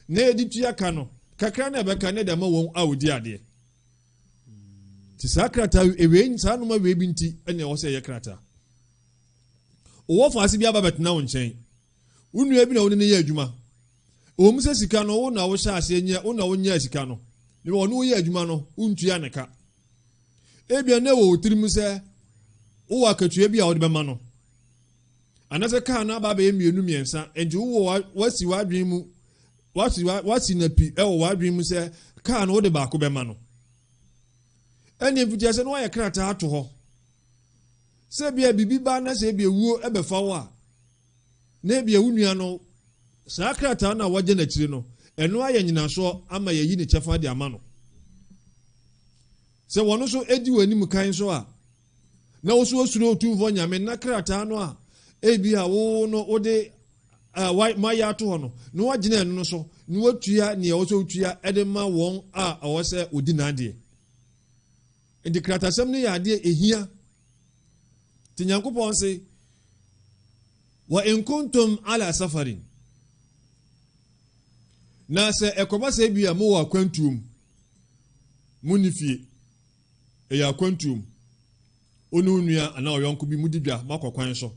na yɛde tua ka no kakra na ɛbɛka na ɛde ama wɔn a wɔdi adeɛ nti saa krataa ewei saa nnoma wei bi nti ɛna ɛwɔ sɛ yɛ krataa ɔwɔ faase bi aba bɛtena wo nkyɛn wo nua bi na wo ne yɛ adwuma ɔwɔ mu sɛ sika no wo na wo hyɛ aseɛ nyɛ wo na wo nyɛ sika no ne wɔn wo yɛ adwuma no wontua ne ka ebia na wɔ tirim sɛ wo akatua bi a wɔde bɛma no anasɛ kaa no aba bɛyɛ mmienu mmiɛnsa enti wo wasi wadwen mu wasi na pi ɛwɔ wadwen mu sɛ kaa no wode baako bɛma no ɛne mfitia sɛ no wayɛ krataa ato hɔ sɛ bia bibi ba na sɛ bia wuo ɛbɛfa wo a na bia wo nua no saa krataa na wagye n'akyire no ɛno ayɛ nyinasoɔ ama yɛyi ne kyɛfa de ama no sɛ wɔno so edi w'anim kan so a na wo so osuro otumfo nyame na krataa no a ebi a wo no wode mayɛ ato hɔ no na wagyina ɛno no so na watua nea wo so wotua ɛde ma wɔn a ɔwɔ sɛ odi n'adeɛ nti kratasɛm no yɛ adeɛ ehia nti nyankopɔn se wa in kuntum ala safarin na sɛ ɛkɔba sɛ bi a mowɔ akwantuom mu ne fie ɛyɛ akwantuom onu nua anaa ɔyɔnko bi mudi dwa makɔ kwan so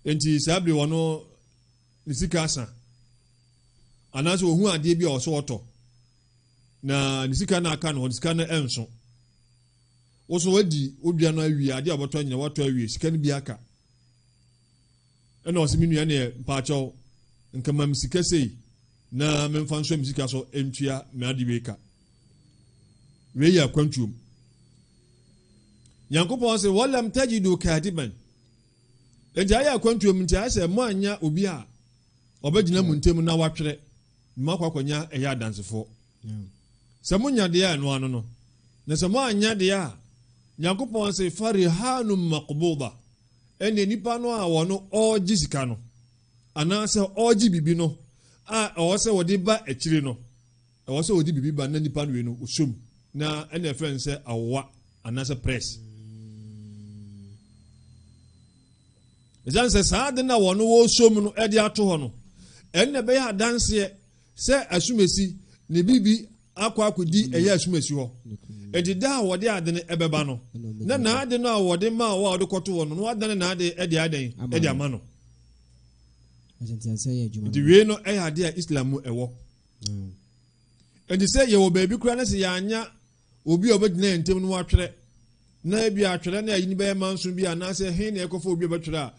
enti saa bere wɔno ne sika asa anaasɛ ohu adeɛ bi a ɔsɔ ɔtɔ na ne sika no aka no ne sika no ɛnso wo so wadi wodua no awie adeɛ a wɔtɔ nyina wɔtɔ awie sika no bi aka ɛna ɔsɛ me nua ne mpaakyɛw nka mam sika sei na memfa nso am sika so ɛntua me ade wei ka wei yɛ akwantuom nyankopɔn sɛ walam tajidu kadiban enti ayɛ akwantuom nti ayɛ sɛ mo anya obi a ɔbɛgyina mu ntam na watwerɛ ma akɔkɔnya ɛyɛ adansefoɔ sɛ monya deɛ a ɛno ano no na sɛ mo anya deɛ a nyankopɔn sɛ farihanum maqbuda ɛne nipa no a wɔno ɔgye sika no anaasɛ ɔgye bibi no a ɛwɔ sɛ wɔde ba akyire no ɛwɔ sɛ wɔde bibi ba na nipa no wei no osom na ɛna ɛfrɛ no sɛ awowa anaasɛ press ɛsiane sɛ saa de na wɔno wɔsom no ɛde ato hɔ no ɛnna ɛbɛyɛ adanseɛ sɛ asumasi ne bibi akɔ akɔdi ɛyɛ asumasi hɔ enti da a wɔde ade no ɛbɛba no na naade no a wɔde ma wɔ a wɔde kɔto hɔ no na wadane naade ɛde adan ɛde ama no nti wei no ɛyɛ ade a islam mu ɛwɔ enti sɛ yɛwɔ baabi koraa na sɛ yɛanya obi a ɔbɛgyina ntɛm no watwerɛ na ebi atwerɛ na ayi ni bɛyɛ manso bi anaasɛ hen na ɛkɔfa obi a bɛtwerɛ a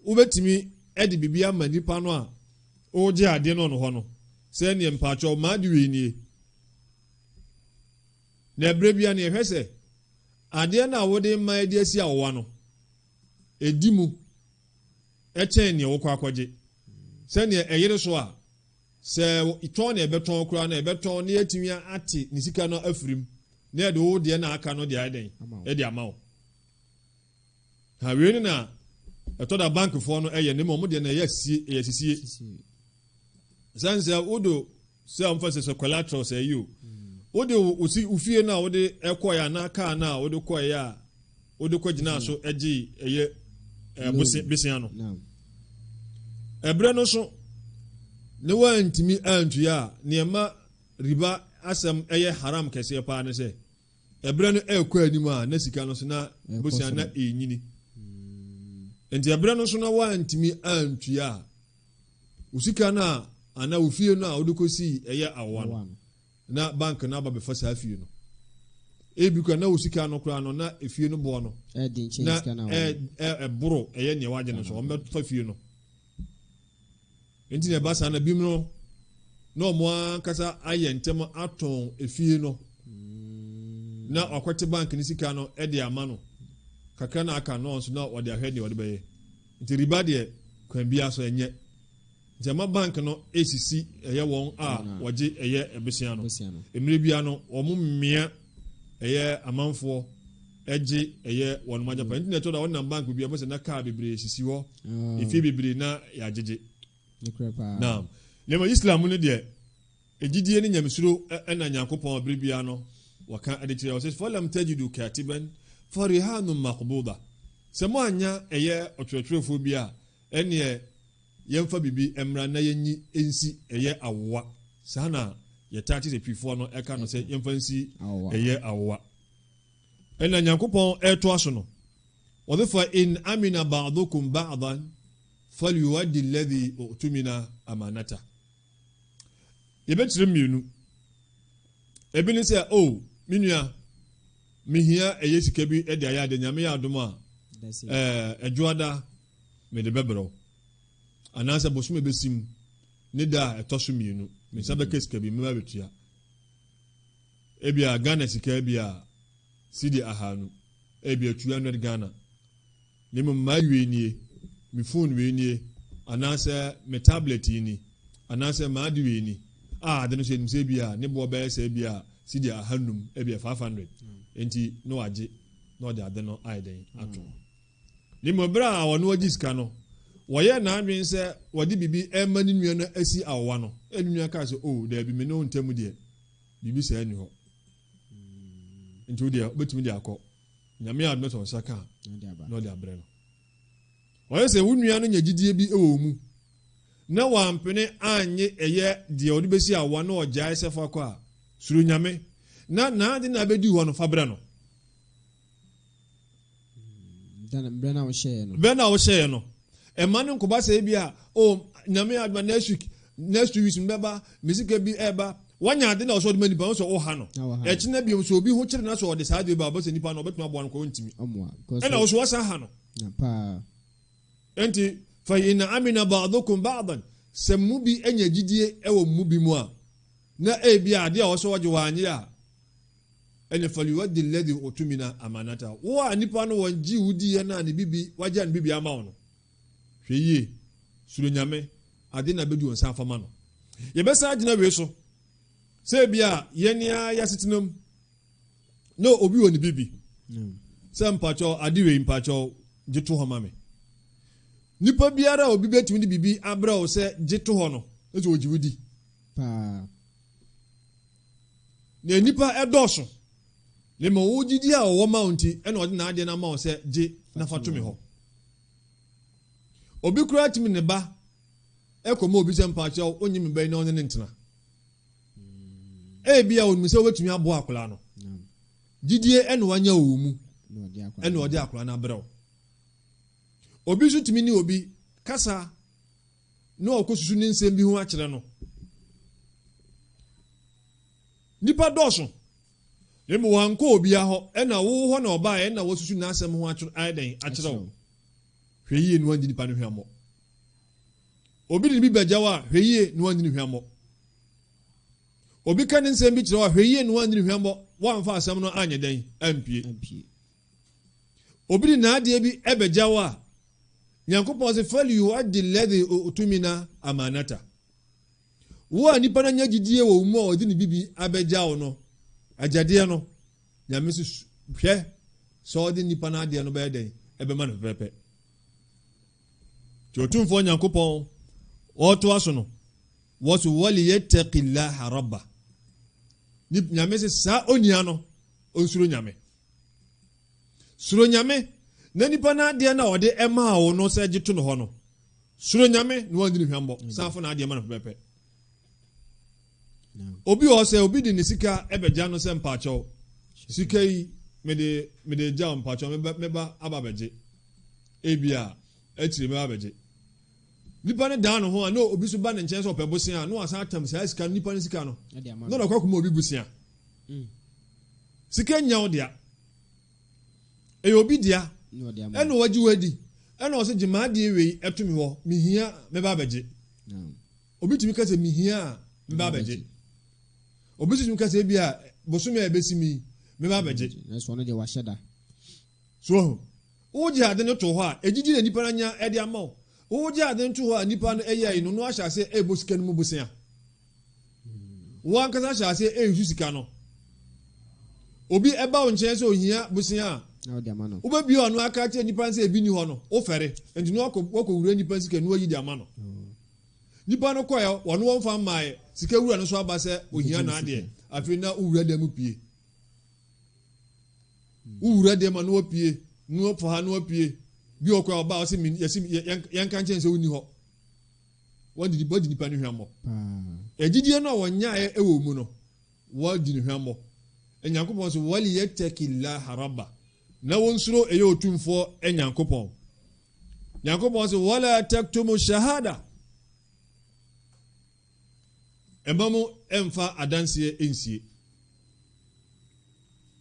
wobɛtumi ɛde bibi ama nipa no a ɔgye adeɛ no hɔ no sɛ ne mpakyɛw maa de wei nie na ɛberɛ bia ne ɛhwɛ sɛ adeɛ no a wode ma adi asi awowa no ɛdi mu ɛkyɛn neɛ wokɔ akɔgye sɛneɛ ɛyere so a sɛ tɔn na ɛbɛtɔn koraa na ɛbɛtɔn na yɛtumi ate ne sika no afirim na yɛde wo deɛ na aka no deɛ ayɛdɛn ɛde ama wo ha wei no na ɛtɔ da bankfoɔ no ɛyɛ ne ma ɔmo deɛ na ɛyɛ sisie sane sɛ wodo sɛ ɔmfa sɛ collateral sɛ yi o wode ufie no a wode ɛkɔɛ a na kaa no a wode kɔɛ a wode kɔgyina so ɛgye ɛyɛ besia no ɛberɛ no so ne wantumi antua a nneɛma riba asɛm ɛyɛ haram kɛseɛ paa ne sɛ ɛberɛ no ɛkɔ anim a na sika no so na bosia na ɛnyini enti ɛberɛ no so na wantumi antua a usika no a ana ufie no a wode kɔsii ɛyɛ awowa no na bank na aba bɛfa saa fie no ebi kwa na usika no koraa no na efie no boɔ no na ɛboro ɛyɛ nea wagye no so ɔmbɛfa fie no enti na ɛba saa na bim no no mo kasa aye ntem aton efie no na akwete bank ni sika no e de ama no kakra na aka no so na o de ahwe de o de beye nti riba de kwan bia so enye jama bank no esisi eye won a woje eye ebesia no emire bia no wo mo mmea eye amanfo eji eye won ma japan internet to da won bank bia mo se na card bebre esisi wo efi bebre na ya jeje na lema islam no de ejidie ni nyamsuro na nyankopon bebre bia no waka adetire wo se falam tajidu katiban farihanun maqbuda semo anya eye otwetwerefo bia ene yemfa bibi emra na yenyi ensi eye awowa sana yetati se pifo no eka no se yemfa ensi eye awowa ena nyankopon eto aso no wadhifa in amina ba'dukum ba'dan falyuwaddi alladhi utumina amanata yebetire mienu ebini se minua mihia eye sika bi e de ayade nyame ya adoma ejuada me de bebro anasa bosume besim ne da etoso mienu me sabe keska bi me ba betua ebia Ghana sika ebia sidi ahanu ebia 200 Ghana ne me mawe nie me phone we nie anasa me tablet ni anasa ma ade we ni de no se nimse bia ne bo ba ese bia sidi ahanum ebia 500 enti no age no de ade no aiden ato ni mo bra wono wajiska no woye na adwen se wodi bibi emani nua no asi awowa no enua ka se da bi me no ntemu de bibi se ani ho enti de betumi de akọ nyame adme so saka no de abre no woye se wunua no nyagidie bi ewo mu na wampene anye eye de odi besi awowa no ojae se fa kwa suru nyame na ade na bedi ho no fabra no dan brana wo share no emanu nkoba se bia nyame adma next week mbeba misika bi eba wanya ade na oso de mani ba so ha no e kina bi so obi ho kire na so de saade ba ba se nipa no betuma bo an ko ntimi ena oso wasa ha no pa enti fa in amina ba'dukum ba'dan sammu bi enya gidie ewo mu bi mu a na bi ade a oso waje wanye a ene falyuwaddi alladhi utumina amanata wa nipa no wanji wudi na ne bibi waje an bibi ama no hweye suru nyame ade na bedu onsa afama no ye besa agina we so se bia yenia yasetinam no obi woni bibi se mpacho ade we mpacho gito ho mame nipa biara obi betimi bibi abra o se gito ho no ezo ojiwudi pa ne nipa edoso le mo wujidi a wo mounti ena ode na ade na ma o se je na fatumi ho obi kura timi ne ba ekomo obi se mpache onyi me ban na onye ntena bia onmi se wetumi abo akola no gidie ene wanya owu ene ode akola na brew obi su timi ni obi kasa no okosusu ni nsem bi hu akere no nipa doso emu wanko obi aho ena wo ho na oba ena wosusu na asem hu akere wo hweye no andi nipa no hwamo obi ni bi bajawa hweye no andi ni hwamo obi kan nsem bi kire wa hweye no andi ni hwamo wamfa asem no anye den ampie obi ni na ade bi ebejawa nyankopon se fali adi alladhi utumina amanata wo nipa na nyagidie wo mu odi ni bibi abejawo no ajade no nyame su hwe so odi nipa na ade no be den ebema no pepe Jotumfo nyankopon oto aso no wosu wali yattaqillaha rabba ni nyame se sa onia no onsuro nyame suro nyame na nipa na ade na ode ema wo no se gito no ho no suro nyame no wandi ni hwambo safo na ade ma no pepe obi o se obi di ni sika ebeja no se mpacho sika yi mede ja mpacho meba ababeje ebia etire me abeje nipa ne dan no ho no obi so ba ne nchen so pebosia no asa atam sa sika nipa ne sika no no na kwakuma obi busia sika nya odia obi dia eno waji wadi eno so gima de ewe etumi ho mihia me ba beje obi tumi ka se mihia mba beje obi so nka se bia bosome e besimi mba beje na so no de wa hyeda so uji ade no to ho a ejiji na nipa nya e de ama uji ade to ho a nipa no eye no no ahya se e bosika no mu bosia wan kasa ahya se e yusu sika no obi eba o nche se ohia bosia na o de ama no obi ono aka che nipa se ebi ni ho no o fere enti no akọ wura nipa sika no ayi de ama no nipa no koya wono won fa mai sika wura no so aba se ohia na ade afi na wura dem pie wura dem ma no pie no fa no pie bi okwa oba o se yan kan chen se woni ho wodi di body nipa no hwammo ejidie no wonya e wo mu no wodi ni hwammo enyankopon so wali yattakillaha rabba na wonsuro eye otumfo enyankopon nyankopon so wala taktumu shahada emamu emfa adanse ensie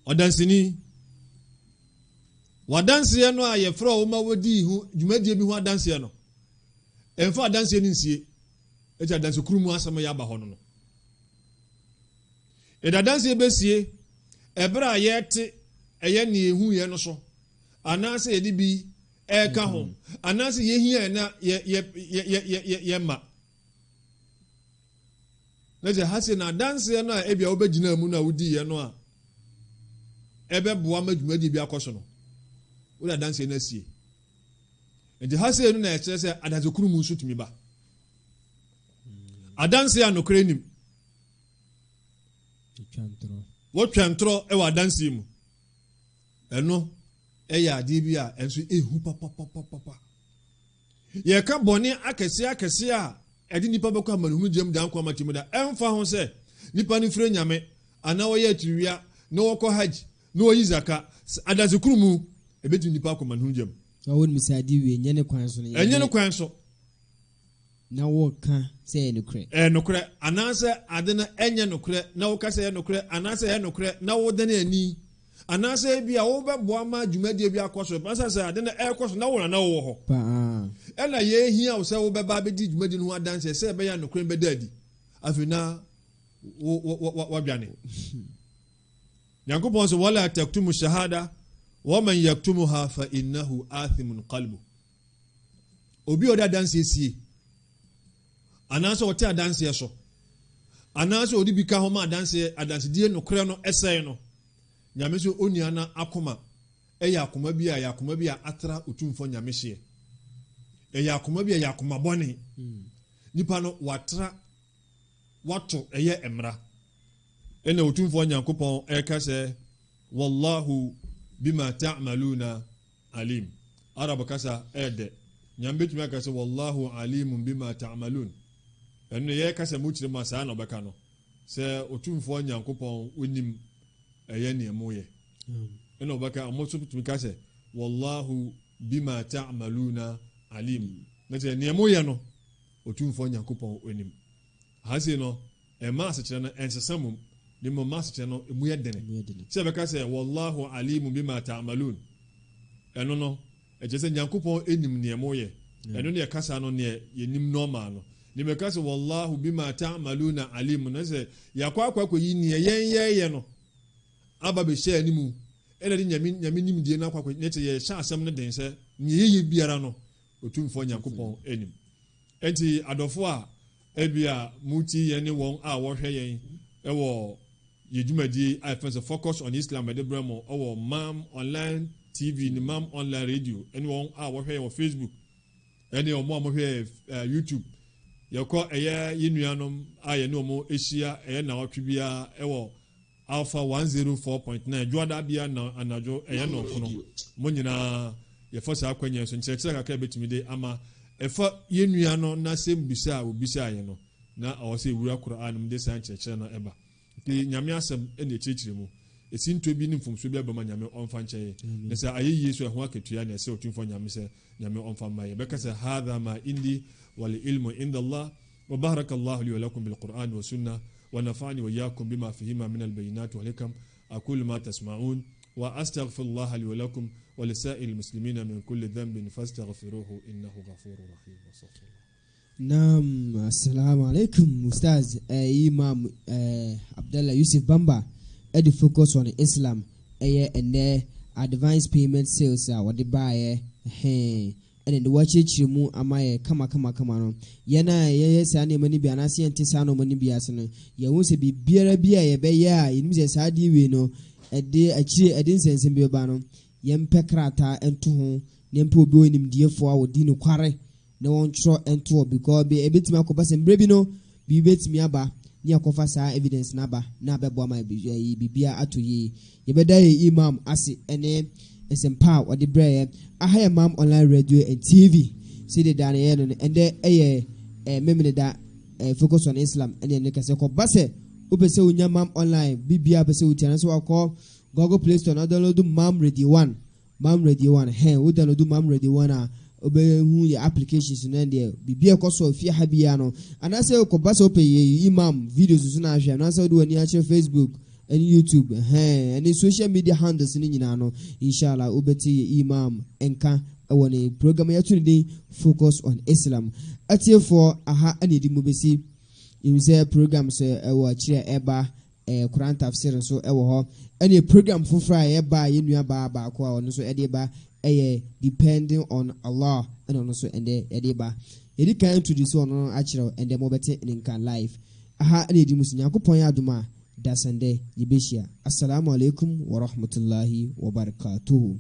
odansini wadanse no ayefra wo ma wodi hu dwumadie bi hu adanse no emfa adanse ni nsie eja adanse kurumu asam ya ba ho no edadanse besie ebra yete eye ne ehu ye no so anase edi bi eka ho anase ye hia na ye ma na je hase na danse no a ebia obegina mu na wodi ye no a ebe boa madwumadi bi akoso no wo danse na sie eje hase no na eche se adanse kurumu nso tumi ba adanse anokre nim wotwantro e wa danse mu eno eya ade bi a enso ehu papa ye ka boni akese a edi nipa bekọ amanuhu jem dan kwa matimu da emfa ho se nipa ni fire nyame ana wo ye atiriwia na wo kọ hajj na wo yi zaka adase kurumu ebeti nipa kwa amanuhu jem won misadi we enye ne kwan so enye ne kwan so na wo ka se enukre enukre anase ade na enye nukre na wo ka se enukre anase enukre na wo de na ani anase bia wo bebo ama dwumadie bi akoso pasa se ade na ekoso na wo na wo ho pa ela ye hia wo se wo beba be di dwumadie no adanse se be ya nukre be dadi afina wo biane yankopon so wala taktumu shahada wa man yaktumuha fa innahu athimun qalbu obi oda danse sie anase wote adanse so anase odi bi ka ho ma adanse die nukre no esai no nyame so onia na akoma eya akoma bi a atra otumfo nyame hye eya akoma bi a yakoma bone nipa no watra wato eye emra ene otumfo nyankopon eka se wallahu bima ta'maluna alim arab kasa ede nyambe tumi aka se wallahu alimun bima ta'malun ene ye kasa mu kire masa na obeka no se otumfo nyankopon onim eye ne moye ene obeka amoso tumi kasa wallahu bima ta'maluna alim nete ne moye no otumfo nyankopon onim hase no e ma asechire no ensesamum ni mo master no emu yedene se be ka se wallahu alimun bima ta'malun eno no e je se nyankopon enim ne moye eno ne kasa no ne yenim normal no ni me ka se wallahu bima ta'maluna alimun na se yakwa yi ne ye no aba be share ni mu ene de nyame nim die na kwakwa ne te ye sha asem ne den se ne ye biara no otumfo nyankopon enim enti adofo a ebia muti ye ne won a wo hwe yen ewo yejumadi I first focus on Islam de bramo our mam online TV ni mam online radio anyone wo hwe on Facebook any o mo hwe YouTube yekọ eye yinuanom aye ne o mo ehia eye na otwe bia ewo Alpha 104.9 juada bia na anajo eye no kono mo nyina ye fosa akwanya so nkyerɛkyerɛ kakra betumi de ama efa yinuano na sembisa obisa ye no na awose wura Quran mu de san kyerɛkyerɛ na eba ti nyame asem ene kyerɛkyerɛ mu esinto bi ne mfomso bi abama nyame onfa nkyɛe ne sɛ ayeye so ɛho akatua ne sɛ otumfo nyame sɛ nyame onfa maye bɛka sɛ hadha ma indi wal ilmu inda Allah wa barakallahu li wa lakum bil Qur'an wa sunnah wa nafa'ani wa iyyakum bima fihima min al bayinat wal hikam aqulu ma tasma'un wa astaghfirullaha li wa lakum wa lisa'il muslimina min kulli dhanbin fastaghfiruhu innahu ghafurur rahim. Naam, assalamu alaikum, Ustaz. Imam Abdullah Yusuf Bamba, the focus on Islam, and the advanced payment sales, what they buy, and in the watch it, you move, am I come on. Yana, yes, I need money be an Asian Tisano money be as you won't be beer, ya, in Mrs. Hadi, we know, a day a cheer, a distance in Biobano, Yem Pekrata, and to home, Nempo doing him dear for our Dino Quarry. No one try and tour because be a bit more and brevino be bit me aba near confessa evidence naba boy be beer atu ye. You better imam asi ene esempa or the bread. I hire mom online radio and TV. See the Daniel and there a memory that focus on Islam and then they say call basse upese unya mom online bibia pese utiana so I call Google Play Store download mom radio 1 hey we download mom radio 1 obey who your applications and there be a cost of fear habiano and I say okobaso pay imam videos soon as and also do any actual Facebook and YouTube and the social media handles in Inano inshallah obeti imam enka when a program today focus on Islam at here for aha any dimubesi you say program say watch eba Quran tafsir so ewo any program for fry eba yenu ba kwa no so edeba depending on Allah and also and the ediba. Edi can to this one actual and the mobile in can life. Aha any dimusinya kupon ya duma dasande yibeshia. Assalamu alaikum wa rahmatullahi wa barakatuh.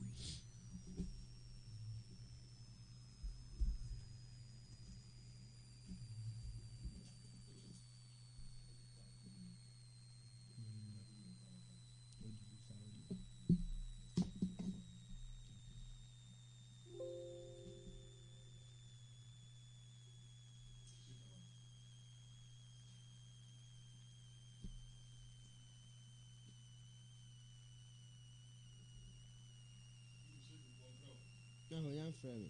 No, young friend.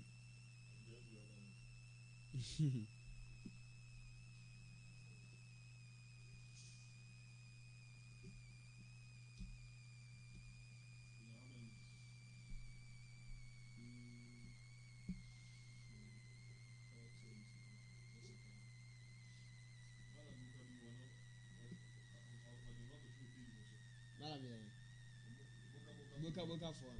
Boca fora.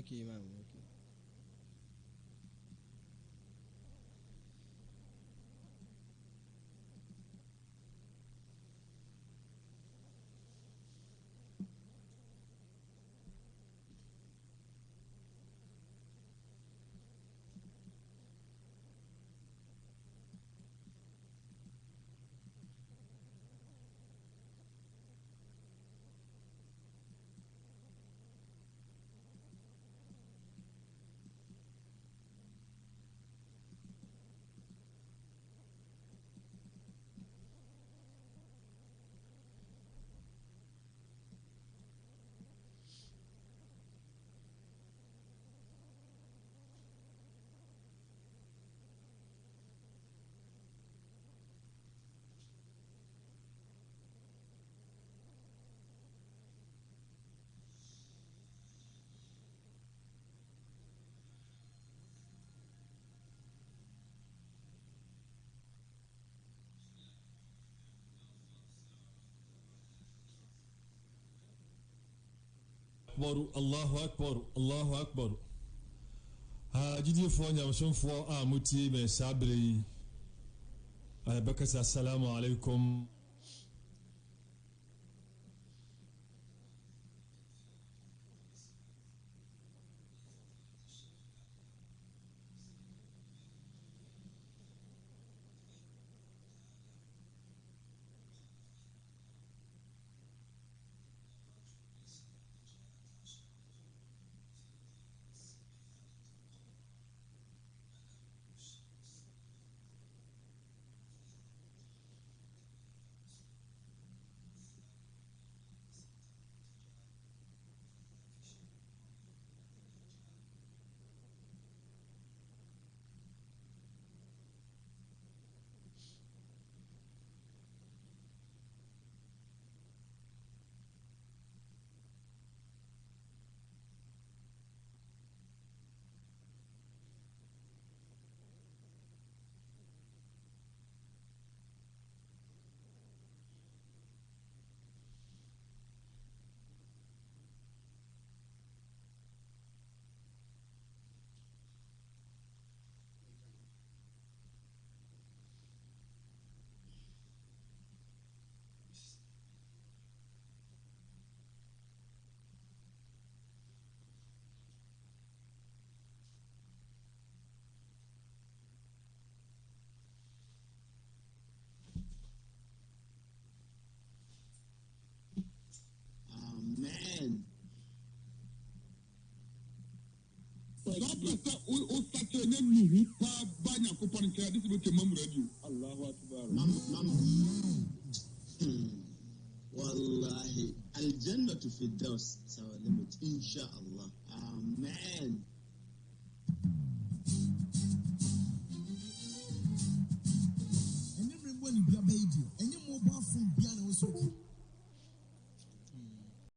Okay, ma'am. Okay. Allahu Akbar, Allahu Akbar. Jidifoɔ nyamsomfoɔ a motie me saa bere yi, bɛkasa assalamu alaikum. Amen. Wallahi, Al-Jannah to Firdaus is our limit, inshallah. Amen.